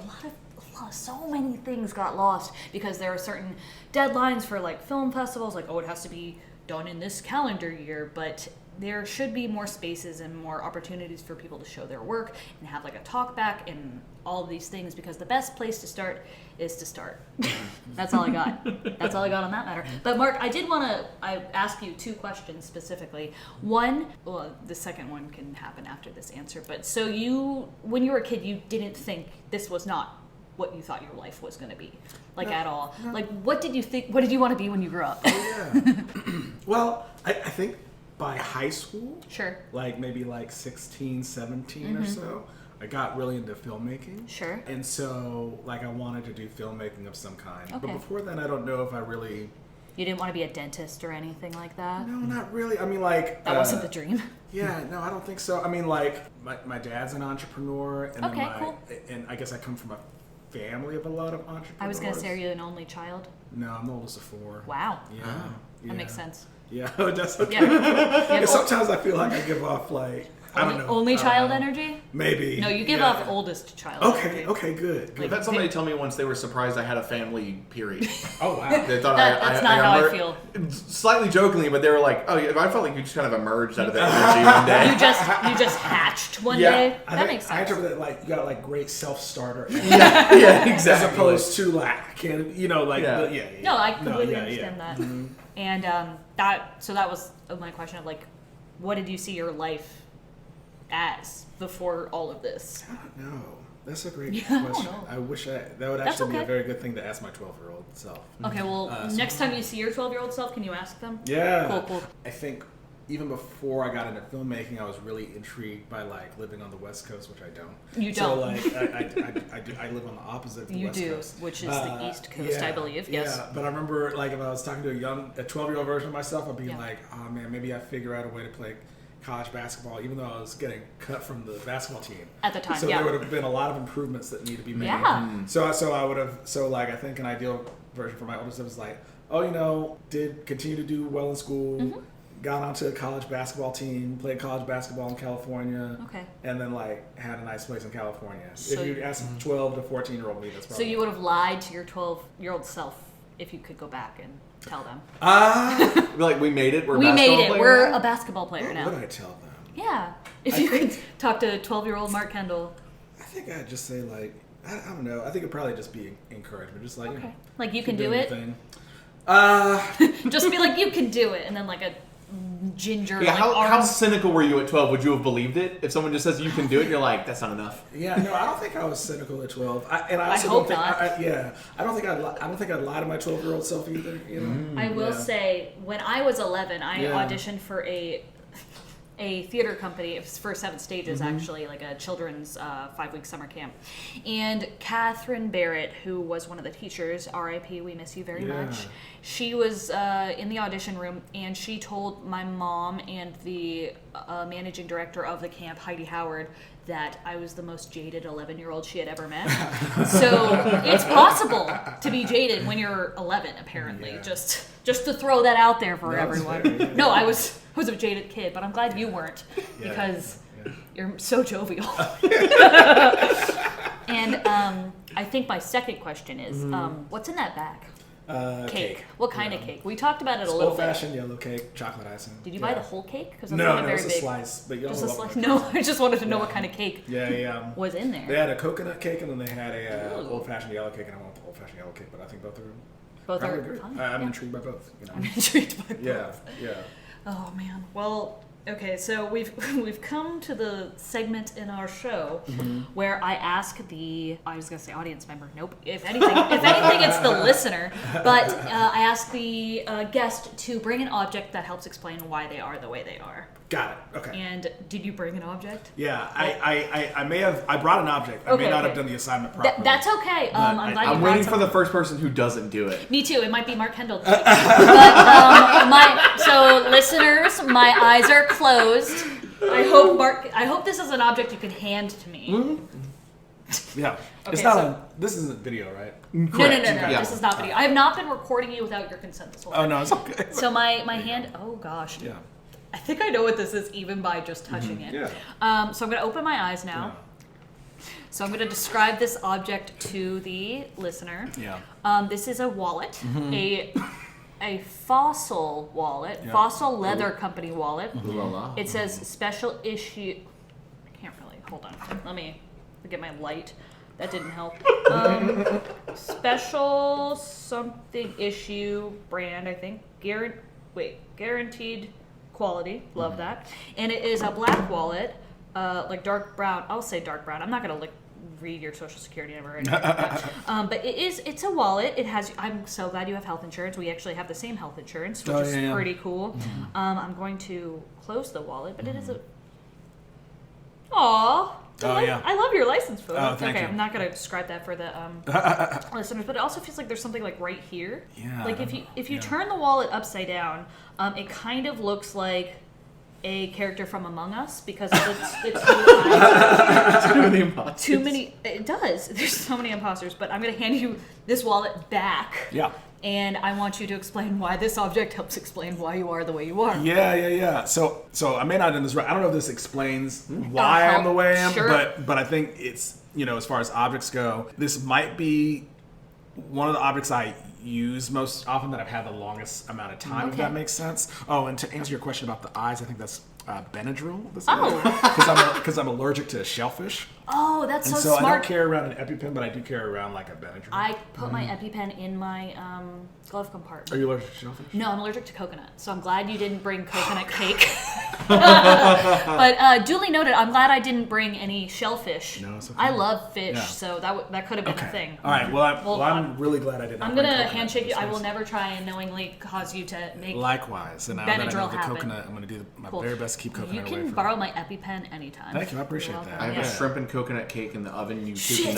so many things got lost because there are certain deadlines for like film festivals, like, oh, it has to be done in this calendar year, but there should be more spaces and more opportunities for people to show their work and have like a talk back and all of these things, because the best place to start is to start. That's all I got. That's all I got on that matter. But Mark, I ask you two questions specifically. One, well, the second one can happen after this answer, but so when you were a kid, you didn't think this was not what you thought your life was going to be, like, at all. No. Like, what did you think, what did you want to be when you grew up? Oh, yeah. Well, I think by high school, sure, like maybe like 16, 17 or so, I got really into filmmaking. Sure. And so, like, I wanted to do filmmaking of some kind. Okay. But before then, I don't know if I really... You didn't want to be a dentist or anything like that? No, not really. I mean, like... That wasn't the dream? Yeah, no, I don't think so. I mean, like, my dad's an entrepreneur. And okay, cool. And I guess I come from a family of a lot of entrepreneurs. I was going to say, are you an only child? No, I'm the oldest of 4. Wow. Yeah. That makes sense. Yeah, it does. Okay. Yeah. Sometimes I feel like I give off, like, I don't know. Only child energy? Maybe. No, you give off oldest child energy. Okay, good. I've had somebody tell me once they were surprised I had a family, period. Oh, wow. They thought that's not how I feel. Slightly jokingly, but they were like, oh, I felt like you just kind of emerged out of that energy one day. You just hatched one day? That makes sense. I interpret that, like, you got, like, great self-starter. yeah, exactly. As opposed to, like, I can't, like, yeah. No, I completely understand that. Mm-hmm. And that was my question of, like, what did you see your life as before all of this? I don't know. That's a great question. I wish that would actually be a very good thing to ask my 12-year-old self. Okay, well, next time you see your 12-year-old self, can you ask them? Yeah. Cool. I think even before I got into filmmaking, I was really intrigued by, like, living on the West Coast, which I don't. You don't. So, like, I live on the opposite of the West Coast. Which is the East Coast, I believe. Yes. Yeah, but I remember, like, if I was talking to a 12-year-old version of myself, I'd be like, oh man, maybe I figure out a way to play college basketball, even though I was getting cut from the basketball team at the time. So there would have been a lot of improvements that need to be made. Yeah. So I would have. So, like, I think an ideal version for my older self was like, did continue to do well in school. Got onto a college basketball team, played college basketball in California, and then, like, had a nice place in California. So if you ask 12 to 14-year-old me, that's probably... So you would have lied to your 12-year-old self if you could go back and tell them. Like, we made it, we're a basketball player We're a basketball player now. What would I tell them? Yeah. If you could talk to 12-year-old Mark Kendall. I think I'd just say like I don't know. I think it'd probably just be encouragement, just like like you can do it. Just be like you can do it, and then like a ginger. Yeah, like, how cynical were you at 12? Would you have believed it if someone just says you can do it? You're like, that's not enough. Yeah, no, I don't think I was cynical at 12. I hope not. I don't think I'd lie to my 12-year-old self either. You know. I will say, when I was 11, I auditioned for a theater company. It was for 7 Stages, actually, like a children's 5-week summer camp. And Catherine Barrett, who was one of the teachers, R.I.P., we miss you very much. She was in the audition room, and she told my mom and the managing director of the camp, Heidi Howard, that I was the most jaded 11-year-old she had ever met. So it's possible to be jaded when you're 11, apparently. Yeah. Just to throw that out there for everyone. Fair, No, I was a jaded kid, but I'm glad you weren't, because you're so jovial. And I think my second question is, what's in that bag? Cake. What kind of cake? We talked about it a little bit. Old-fashioned yellow cake, chocolate icing. Did you buy the whole cake? Because no, it's a slice. But just a slice. No, I just wanted to know what kind of cake was in there. They had a coconut cake, and then they had a old-fashioned yellow cake, and I want the old-fashioned yellow cake, but I think both are good. I'm intrigued by both. You know? I'm intrigued by both. Yeah. Oh man. Well, okay. So we've come to the segment in our show where I ask I was gonna say audience member. Nope. If anything, it's the listener. But I ask the guest to bring an object that helps explain why they are the way they are. Got it. Okay. And did you bring an object? Yeah, I may have. I brought an object. I may not have done the assignment properly. That's okay. I'm waiting for the first person who doesn't do it. Me too. It might be Mark Kendall. But so listeners, my eyes are closed. I hope this is an object you can hand to me. Mm-hmm. Yeah. Okay, it's not this isn't video, right? No. Yeah. This is not video. I have not been recording you without your consent this whole time. Oh no, it's okay. So my hand. Oh gosh. Yeah. I think I know what this is even by just touching it. Yeah. So I'm going to open my eyes now. Yeah. So I'm going to describe this object to the listener. Yeah. This is a wallet, a Fossil wallet, Fossil Leather Company wallet. It says special issue. I can't really. Hold on. Let me get my light. That didn't help. Special something issue brand, I think. Guaranteed quality. Love that. And it is a black wallet, like dark brown. I'll say dark brown. I'm not going to read your social security number or anything like that. But it's a wallet. It has. I'm so glad you have health insurance. We actually have the same health insurance, which is pretty cool. I'm going to close the wallet, but it is a. Aww. I love your license photo. Oh, thank you. I'm not going to describe that for the listeners, but it also feels like there's something like right here. Yeah. Like if you turn the wallet upside down, it kind of looks like a character from Among Us because of its Too many imposters. Too many. It does. There's so many imposters, but I'm going to hand you this wallet back. Yeah. And I want you to explain why this object helps explain why you are the way you are. Yeah. So I may not have done this right. I don't know if this explains why I'm the way I am, sure. but I think it's, as far as objects go, this might be one of the objects I use most often that I've had the longest amount of time, if that makes sense. Oh, and to answer your question about the eyes, I think that's Benadryl. Because I'm allergic to shellfish. Oh, that's and so smart. I don't carry around an EpiPen, but I do carry around like a Benadryl. I put my EpiPen in my glove compartment. Are you allergic to shellfish? No, I'm allergic to coconut. So I'm glad you didn't bring coconut cake. But duly noted, I'm glad I didn't bring any shellfish. No, it's okay. I love fish, so that could have been a thing. All right. Well, I'm really glad I did not. I'm gonna handshake you. I will never try and knowingly cause you to make. Likewise, and now that I know the happen. Coconut, I'm gonna do my very best to keep coconut away from You can borrow my EpiPen anytime. Thank you. I appreciate that. I have a shrimp and coconut cake in the oven. You Shit.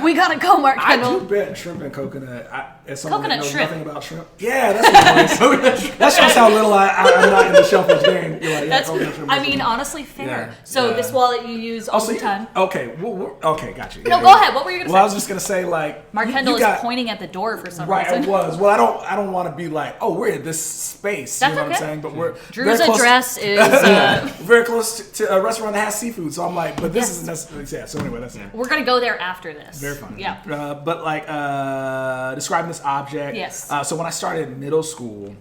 We gotta go, Mark Kendall. I do bet shrimp and coconut. As someone Coconut that knows shrimp. nothing about shrimp. Yeah, that's nice. That shows how little I'm not in the shellfish game. You're like, That's. coconut shrimp. I mean, honestly, fair. Yeah. So this wallet you use all the time. Okay. Okay, got you. No, go ahead. What were you gonna say? Well, I was just gonna say Mark Kendall is pointing at the door for some reason. Right, it was. Well, I don't want to be like, oh, we're in this space. That's you know okay. what I'm saying? But we're Drew's very close address is. very close to a restaurant that has seafood. So I'm like, but this isn't necessarily. Yeah. So anyway, that's it. We're gonna go there after this. Very fun. Yeah. But like describing this object. Yes. So when I started middle school,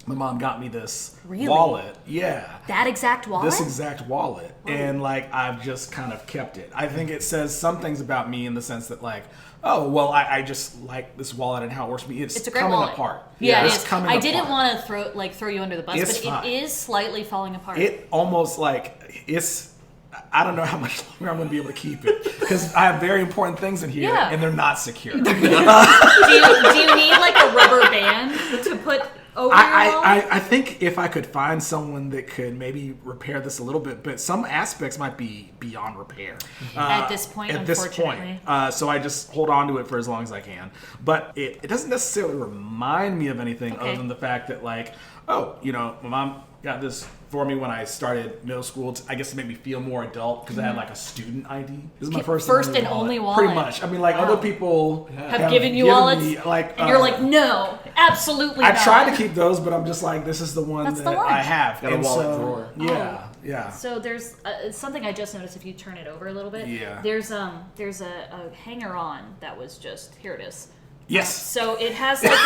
my mom got me this Really? wallet. Yeah. That exact wallet? This exact wallet. Whoa. And like I've just kind of kept it. I think it says some things about me in the sense that like, oh well, I just like this wallet and how it works for me. It's a great coming wallet. apart. Yeah, it's coming I apart. didn't want to throw you under the bus, It's but fine. it is slightly falling apart. It almost like it's. I don't know how much longer I'm going to be able to keep it because I have very important things in here and they're not secure. do you need like a rubber band to put over your wallet? I think if I could find someone that could maybe repair this a little bit, but some aspects might be beyond repair. At this point, unfortunately. So I just hold on to it for as long as I can. But it doesn't necessarily remind me of anything other than the fact that like, oh, you know, my mom got this for me when I started middle school. I guess to make me feel more adult because I had like a student ID. This is my first and only wallet. Pretty much. I mean, like other people have given you wallets, me, like, and you're like, no, absolutely not. I try to keep those, but I'm just like, this is the one That's that the one. I have. Got a wallet drawer. Yeah, yeah. So there's something I just noticed if you turn it over a little bit. Yeah. There's a hanger on that was just here it is. Yes. So it has like a.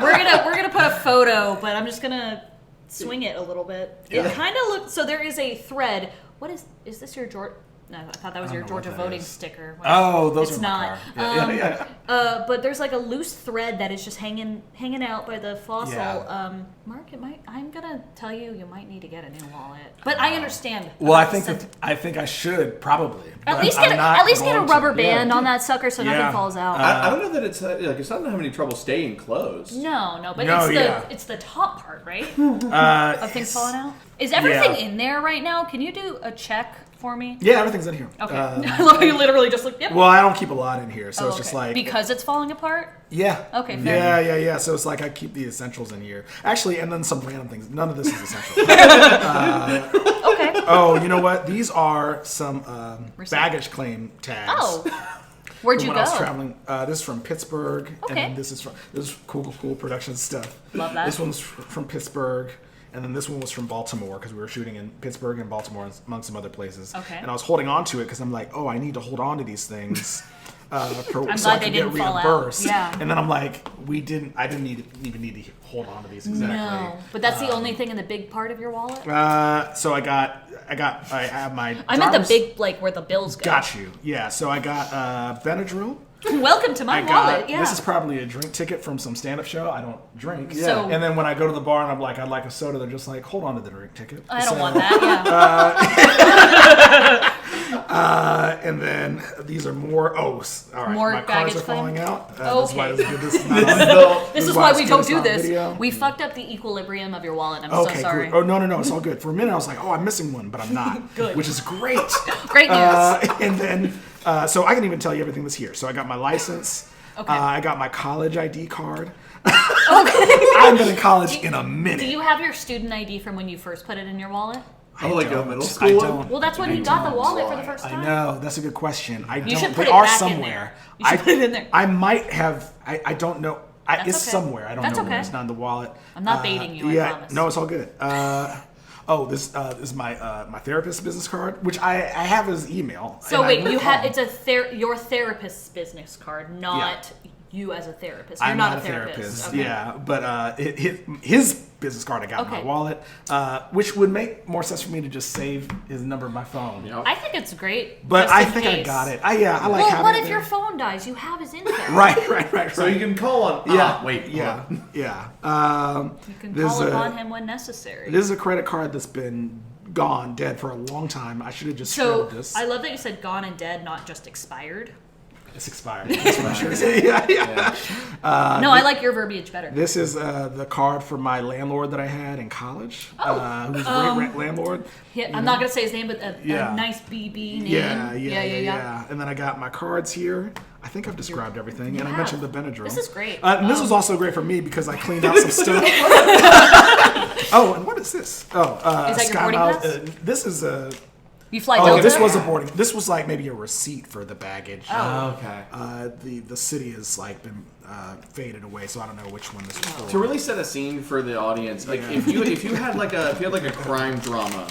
we're gonna put a photo, but I'm just gonna swing it a little bit. Yeah. It kind of looks. So there is a thread. What is this your Georgia? No, I thought that was your know what Georgia that voting is. sticker. Oh, those it's are my not. car. Yeah. But there's like a loose thread that is just hanging out by the fossil. Yeah. Mark, I'm gonna tell you, you might need to get a new wallet. But I understand. Well, I think I should probably. At least get a rubber band on that sucker so nothing falls out. I don't know that it's like it's not having any trouble staying closed. No, but it's the top part, right? Of things falling out. Is everything in there right now? Can you do a check for me? Yeah, everything's in here. Okay. I love how you literally just look. Yep. Well, I don't keep a lot in here, so it's just like because it's falling apart. Yeah. Okay. Fair Yeah. So it's like I keep the essentials in here. Actually, and then some random things. None of this is essential. Okay. Oh, you know what? These are some baggage claim tags. Oh. Where'd you when go? I was traveling. This is from Pittsburgh, and Okay. then this is cool production stuff. Love that. This one's from Pittsburgh, and then this one was from Baltimore because we were shooting in Pittsburgh and Baltimore and among some other places. Okay. And I was holding on to it because I'm like, oh, I need to hold on to these things. So I glad can they get didn't fall out. reimbursed. Yeah. And then I'm like, I didn't even need to hold on to these exactly. No, but that's the only thing in the big part of your wallet. So I have my. I meant the big, like where the bills go. Got you. Yeah. So I got Benadryl. Welcome to my wallet. Yeah. This is probably a drink ticket from some stand-up show. I don't drink. Yeah. So- And then when I go to the bar and I'm like, I'd like a soda, they're just like, hold on to the drink ticket. I don't want that. Yeah. And then these are more. Oh, all right. More my cards baggage are falling claim? out. This is why Okay. this is not This is why we don't it's do not this. video. We fucked up the equilibrium of your wallet. I'm Okay, so sorry. cool. Oh no, it's all good. For a minute, I was like, oh, I'm missing one, but I'm not. Good. Which is great. Great news. And then, so I can even tell you everything that's here. So I got my license. Okay. I got my college ID card. I haven't been in college in a minute. Do you have your student ID from when you first put it in your wallet? Oh, like a don't. middle I school one? don't. Well, that's when you got the wallet for the first time. I know. That's a good question. I You should don't. put They it are back in somewhere. there. You should put it in there. I might have. I don't know. That's It's okay. somewhere. I don't That's know where. okay. It's not in the wallet. I'm not baiting you, I Yeah. promise. No, it's all good. This is my therapist's business card, which I have his email. So and I wait, will you call have him. it's your therapist's business card, not you as a therapist. You're I'm not a therapist. Okay. Yeah, but his business card I got in my wallet, which would make more sense for me to just save his number in my phone. Yep. I think it's great. But just I in think I case. got it. I like Well, having what it if there. your phone dies? You have his info. Right. So you can call on. Yeah. Wait. Yeah. Yeah. You can call upon him when necessary. This is a credit card that's been dead for a long time. I should have just So shredded this. I love that you said gone and dead, not just expired. It's expired. That's what I should say. Yeah. No, I like your verbiage better. This is the card for my landlord that I had in college. Who's a great landlord. Yeah, I'm not gonna say his name, but a nice BB name. Yeah. And then I got my cards here. I think I've described everything, and I mentioned the Benadryl. This is great. And this was also great for me because I cleaned out some stuff. Oh, and what is this? Oh, Is that your Sky boarding Miles. pass? This is a. You fly Oh, Delta? this was a boarding. This was like maybe a receipt for the baggage. Oh, okay. The city has like been faded away, so I don't know which one this was for. To really set a scene for the audience, like if you had like a crime drama,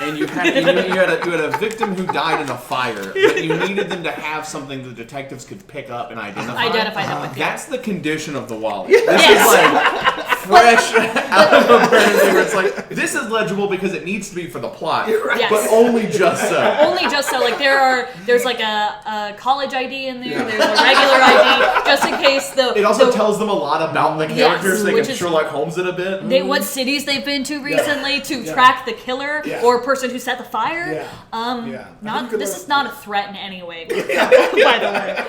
and you had a victim who died in a fire, but you needed them to have something the detectives could pick up and identify. Identify them with you. That's the condition of the wallet. This is like fresh out of a parenting where it's like, this is legible because it needs to be for the plot, Yes. but only just so. Only just so, like, there's like a college ID in there, there's a regular ID, just in case It also tells them a lot about the characters, so they which can is- Sherlock Holmes it a bit. what cities they've been to recently to track the killer or person who set the fire. This is not a threat in any way, by the way.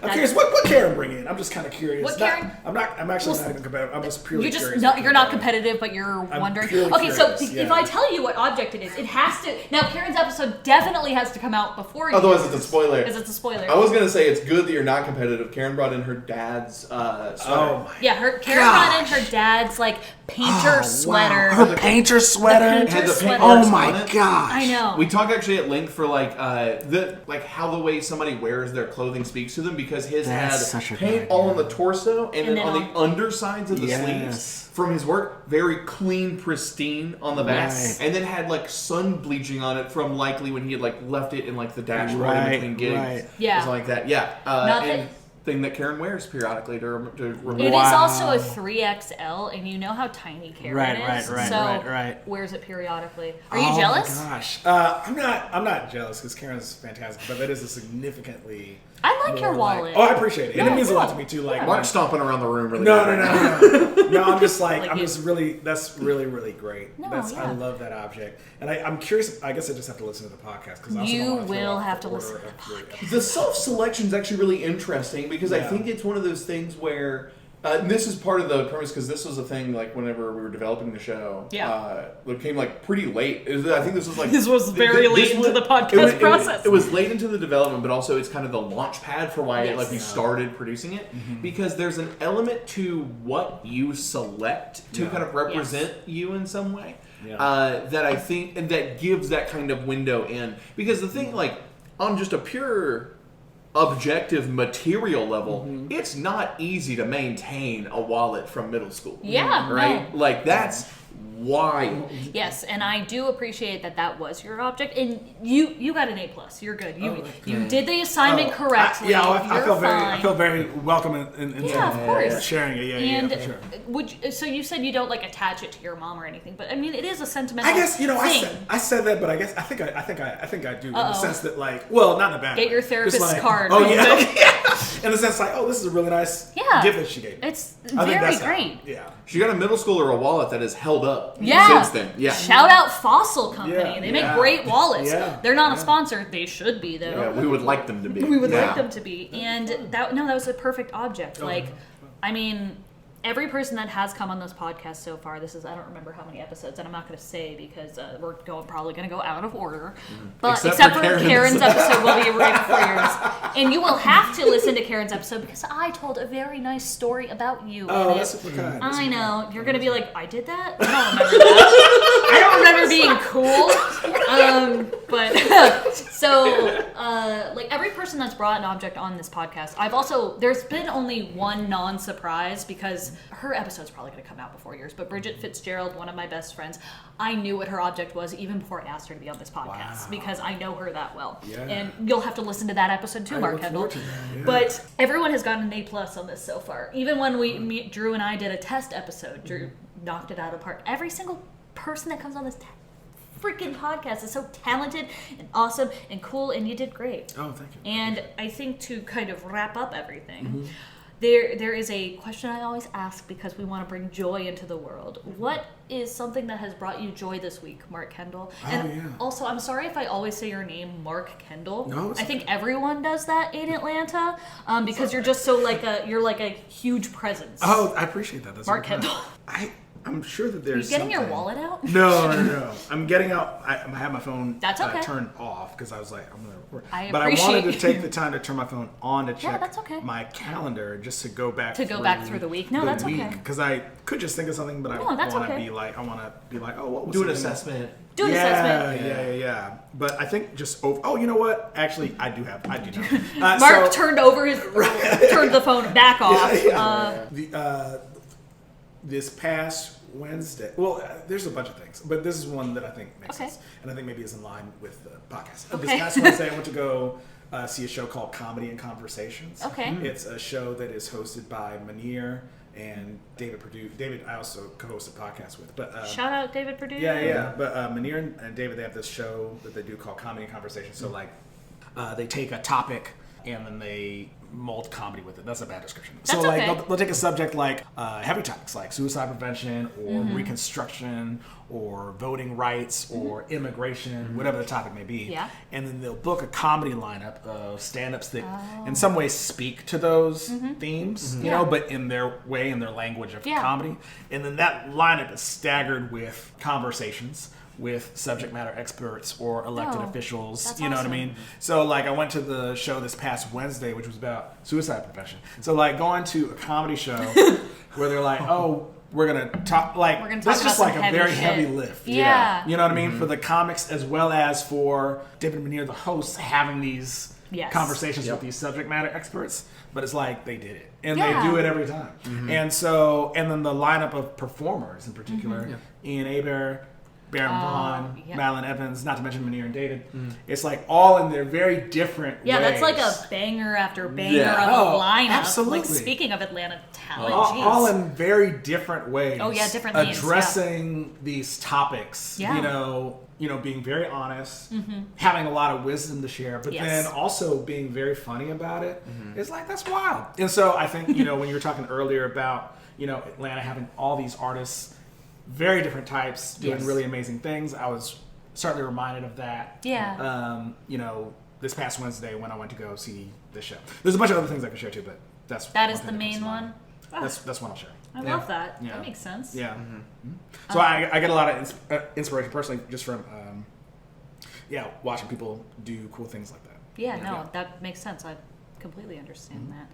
I'm curious, what Karen bring in? I'm just kind of curious. What Karen? I'm actually not even competitive. I'm just purely curious. You're not competitive, but you're wondering. purely Okay, so curious, if I tell you what object it is, it has to. Now, Karen's episode definitely has to come out before you. Otherwise, it's a spoiler. Because it's a spoiler. I was going to say it's good that you're not competitive. Karen brought in her dad's sweater. Oh my. Yeah, Karen brought in her dad's like painter sweater. Her painter sweater. The painter sweater. Oh my gosh. I know. We talk actually at length for how the way somebody wears their clothing speaks to them, because his That's had such a paint good all on idea. the torso and then on the undersides of the Yes. sleeves from his work, very clean, pristine on the back, Right. and then had like sun bleaching on it from likely when he had like left it in like the dashboard in Right, between gigs, right. Yeah. something like that. Yeah, Not and that- thing that Karen wears periodically to remove. It is Wow. also a 3XL, and you know how tiny Karen is, so wears it periodically. Are you jealous? Oh my gosh. I'm not jealous because Karen's fantastic, but that is a significantly. I like your more wallet. Oh, I appreciate it, and Yeah, it means a lot cool. to me too. Like Mark's stomping around the room really No. hard. No, I'm just like, Like I'm you. just really, that's really, really great. No, I yeah. love that object. And I'm curious, I guess I just have to listen to the podcast because I also You don't wanna throw will off have the to order listen to of the the episodes. The self-selection is actually really interesting because I Yeah. think it's one of those things where, and this is part of the premise because this was a thing like whenever we were developing the show. It came like pretty late. I think this was like This was very late into the podcast process. It was late into the development, but also it's kind of the launch pad for why Yes. like we started producing it, because there's an element to what you select to kind of represent you in some way. That I think, and that gives that kind of window in, because the thing, like, on just a pure objective material level, it's not easy to maintain a wallet from middle school. Yeah, right? no. Like, that's wild. Yes, and I do appreciate that was your object, and you got an A+. You're good. You did the assignment correctly. I You're feel fine. very welcome in Yeah, of course. sharing it. And for sure. so you said you don't like attach it to your mom or anything, but I mean it is a sentimental. I guess thing. I said that, but I think I do in the sense that, like, well, not in the bad. Get way. your Just therapist's like, card. Oh real yeah, quick. in the sense like, oh, this is a really nice gift that she gave me. It's I think very that's how- great. Yeah. She got a middle schooler a wallet that has held up Yeah. since then. Yeah. Shout out Fossil Company. Yeah, They make yeah. great wallets. Yeah, They're not a yeah. sponsor. They should be though. Yeah, we would like them to be. We would Yeah. like them to be. And that was a perfect object. Like, I mean, every person that has come on this podcast so far, I don't remember how many episodes, and I'm not going to say because we're probably going to go out of order. But except for Karen's episode will be right before yours. And you will have to listen to Karen's episode because I told a very nice story about you. Oh, in that's it. super kind. I know. You're going to be like, I did that? I don't remember that. I don't remember being cool. Like every person that's brought an object on this podcast, there's been only one non-surprise because her episode's probably going to come out before yours, but Bridget Fitzgerald, one of my best friends, I knew what her object was even before I asked her to be on this podcast because I know her that well. Yeah. And you'll have to listen to that episode too, Mark look Kendall. forward to that, yeah. But everyone has gotten an A+ on this so far. Even when Drew and I did a test episode, Drew knocked it out of the park. Every single person that comes on this freaking podcast is so talented and awesome and cool, and you did great. Oh, thank you. And I think to kind of wrap up everything, there is a question I always ask because we want to bring joy into the world. What is something that has brought you joy this week, Mark Kendall? And also, I'm sorry if I always say your name, Mark Kendall. No, it's I think everyone does that in Atlanta because you're just so you're like a huge presence. Oh, I appreciate that. That's Mark super kind. Kendall. I'm sure that Are there's. you getting your something- wallet out? No. I'm getting out. I have my phone That's okay. turned off because I was like, I'm going to record. I But I wanted to appreciate- take the time to turn my phone on to check that's okay. my calendar just to go back through the week. No, that's okay. Because I could just think of something, but No, that's I want to okay. be like, oh, what was Do an something- assessment. Do an assessment. Yeah. But I think just oh, you know what? Actually, I do know. Mark turned the phone back off. This past Wednesday. Well, there's a bunch of things, but this is one that I think makes sense, and I think maybe is in line with the podcast. This past Wednesday, I went to go see a show called Comedy and Conversations. Okay. It's a show that is hosted by Manir and David Perdue. David, I also co-host a podcast with. But shout out David Perdue. Yeah. But Munir and David, they have this show that they do called Comedy and Conversation. So like, they take a topic and then they mold comedy with it. That's a bad description. That's so like okay. they'll take a subject like heavy topics like suicide prevention or reconstruction or voting rights or immigration, whatever the topic may be. Yeah. And then they'll book a comedy lineup of stand-ups that in some ways speak to those themes, you know, but in their way, in their language of comedy. And then that lineup is staggered with conversations with subject matter experts or elected officials, you know what I mean? So like I went to the show this past Wednesday, which was about suicide prevention. So like going to a comedy show where they're like, oh, we're gonna talk that's just like a very heavy lift. Yeah. You know what I mean? For the comics as well as for David Munir, the host, having these conversations with these subject matter experts. But it's like they did it. And they do it every time. And so, and then the lineup of performers in particular, Ian Aber, Baron Vaughn, Madeline Evans, not to mention Munir and David. It's like all in their very different ways. Yeah, that's like a banger after banger of a lineup. Absolutely. Like, speaking of Atlanta talent, all in very different ways. Oh yeah, different themes, addressing these topics. Yeah. You know, being very honest, having a lot of wisdom to share, but then also being very funny about it. It's like that's wild. And so I think when you were talking earlier about Atlanta having all these artists. Very different types doing really amazing things. I was certainly reminded of that. Yeah. This past Wednesday when I went to go see this show. There's a bunch of other things I could share too, but that is the main one. That's one I'll share. I love that. Yeah. That makes sense. Yeah. So I get a lot of inspiration personally just from watching people do cool things like that. Yeah. That makes sense. I completely understand that.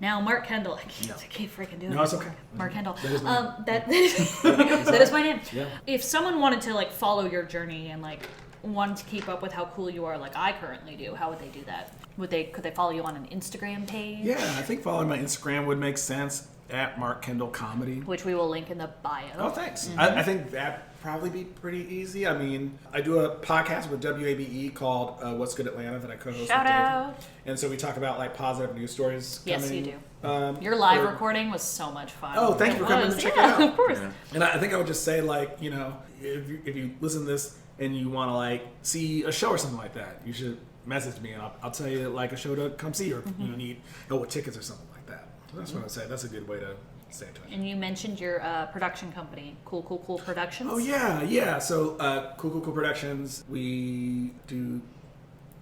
Now, Mark Kendall. I keep freaking doing it. No, it's okay. Mark Kendall. That is my name. That is my name. Yeah. If someone wanted to like follow your journey and like wanted to keep up with how cool you are, like I currently do, how would they do that? Could they follow you on an Instagram page? Yeah, I think following my Instagram would make sense at Mark Kendall Comedy, which we will link in the bio. Oh, thanks. I think that probably be pretty easy. I mean, I do a podcast with WABE called What's Good Atlanta that I co-host Shout with David. out. And so we talk about like positive news stories. Yes, you do. Your live recording was so much fun. Oh, thank you for coming to check it out. Of course. Yeah. And I think I would just say like, if you listen to this and you want to like see a show or something like that, you should message me and I'll tell you like a show to come see or if you need help with tickets or something like that. So that's what I'd say. That's a good way to stay in touch. And you mentioned your production company, Cool Productions. Oh yeah. So Cool Productions, we do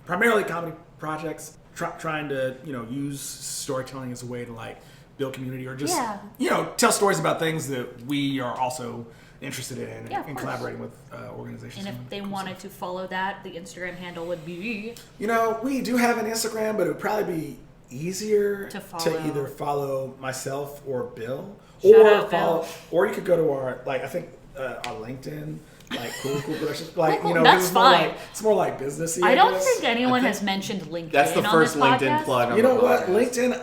primarily comedy projects, trying to use storytelling as a way to like build community or just tell stories about things that we are also interested in and collaborating with organizations. And if they wanted to follow that, the Instagram handle would be. We do have an Instagram, but it would probably be easier to either follow myself or Bill, or you could go to our I think our LinkedIn, like Cool Productions, that's fine. It's more like businessy. I don't think anyone has mentioned LinkedIn. That's the first LinkedIn plug. You know what, LinkedIn,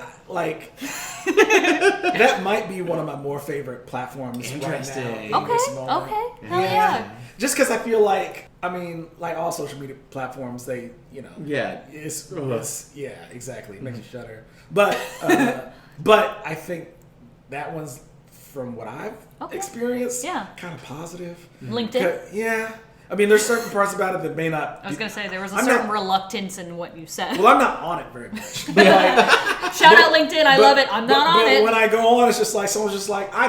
that might be one of my more favorite platforms right now. Okay. Hell yeah. Just because I feel like, all social media platforms, they, it's exactly. It makes you shudder. But I think that one's, from what I've experienced, kind of positive. LinkedIn? There's certain parts about it that may not. I was going to say, there was a certain reluctance in what you said. Well, I'm not on it very much. But Shout out LinkedIn, I love it. I'm not on it. When I go on, it's just like, someone's just like, I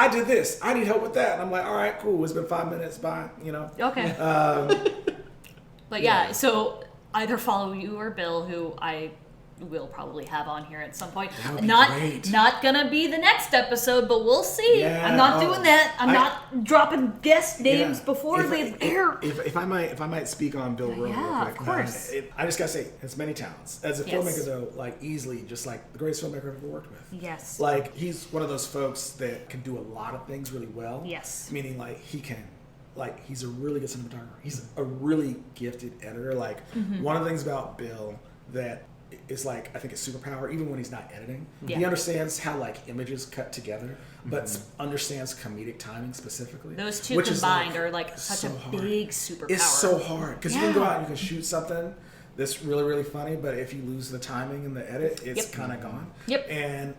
did this. I need help with that. And I'm like, all right, cool. It's been 5 minutes. Bye. Okay. But so either follow you or Bill, who I will probably have on here at some point. Not gonna be the next episode, but we'll see. I'm not doing that. I'm not dropping guest names before they air. If I might speak on Bill real quick. Of course. I just gotta say, it's many talents. As a filmmaker though, easily just the greatest filmmaker I've ever worked with. Yes. He's one of those folks that can do a lot of things really well. Yes. Meaning he can. He's a really good cinematographer. He's a really gifted editor. One of the things about Bill that is I think a superpower, even when he's not editing. He understands how images cut together, but understands comedic timing specifically. Those two combined are such a big superpower. It's so hard because you can go out and you can shoot something that's really, really funny, but if you lose the timing in the edit, it's kind of gone. Yep. And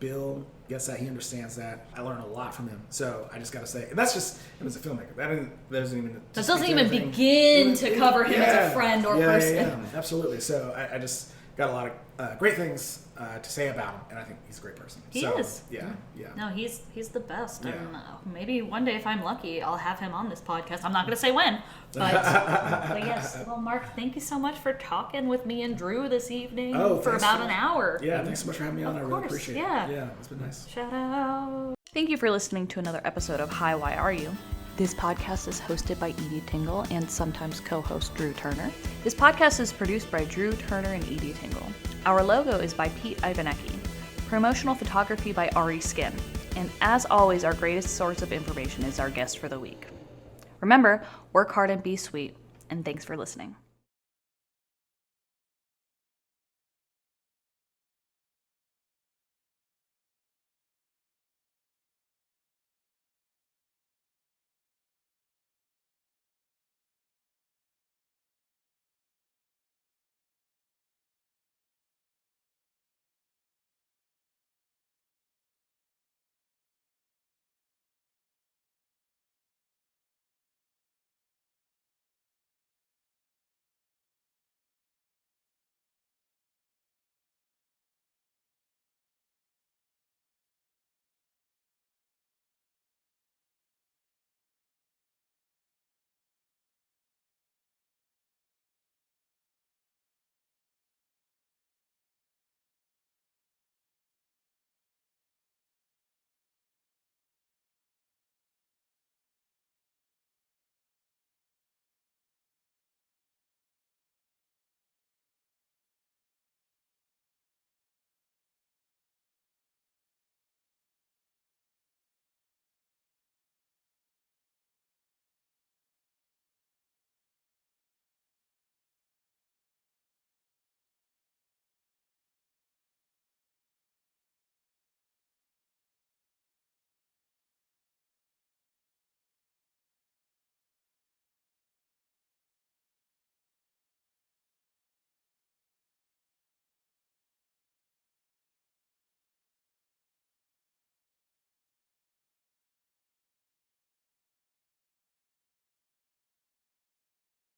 Bill gets that. He understands that. I learn a lot from him. So I just got to say, and that's just him as a filmmaker. That doesn't even begin to cover him as a friend or person. Yeah, absolutely. So I just got a lot of great things to say about him, and I think he's a great person. He is. Yeah. No, he's the best. Yeah. And maybe one day, if I'm lucky, I'll have him on this podcast. I'm not going to say when, but yes. Well, Mark, thank you so much for talking with me and Drew this evening for about an hour. Yeah, thanks so much for having me on. I really appreciate it. Yeah, it's been nice. Shout out. Thank you for listening to another episode of Hi, Why Are You? This podcast is hosted by Edi Tingle and sometimes co-host Drew Turner. This podcast is produced by Drew Turner and Edi Tingle. Our logo is by Pete Ivanecki. Promotional photography by Ari Skin. And as always, our greatest source of information is our guest for the week. Remember, work hard and be sweet. And thanks for listening.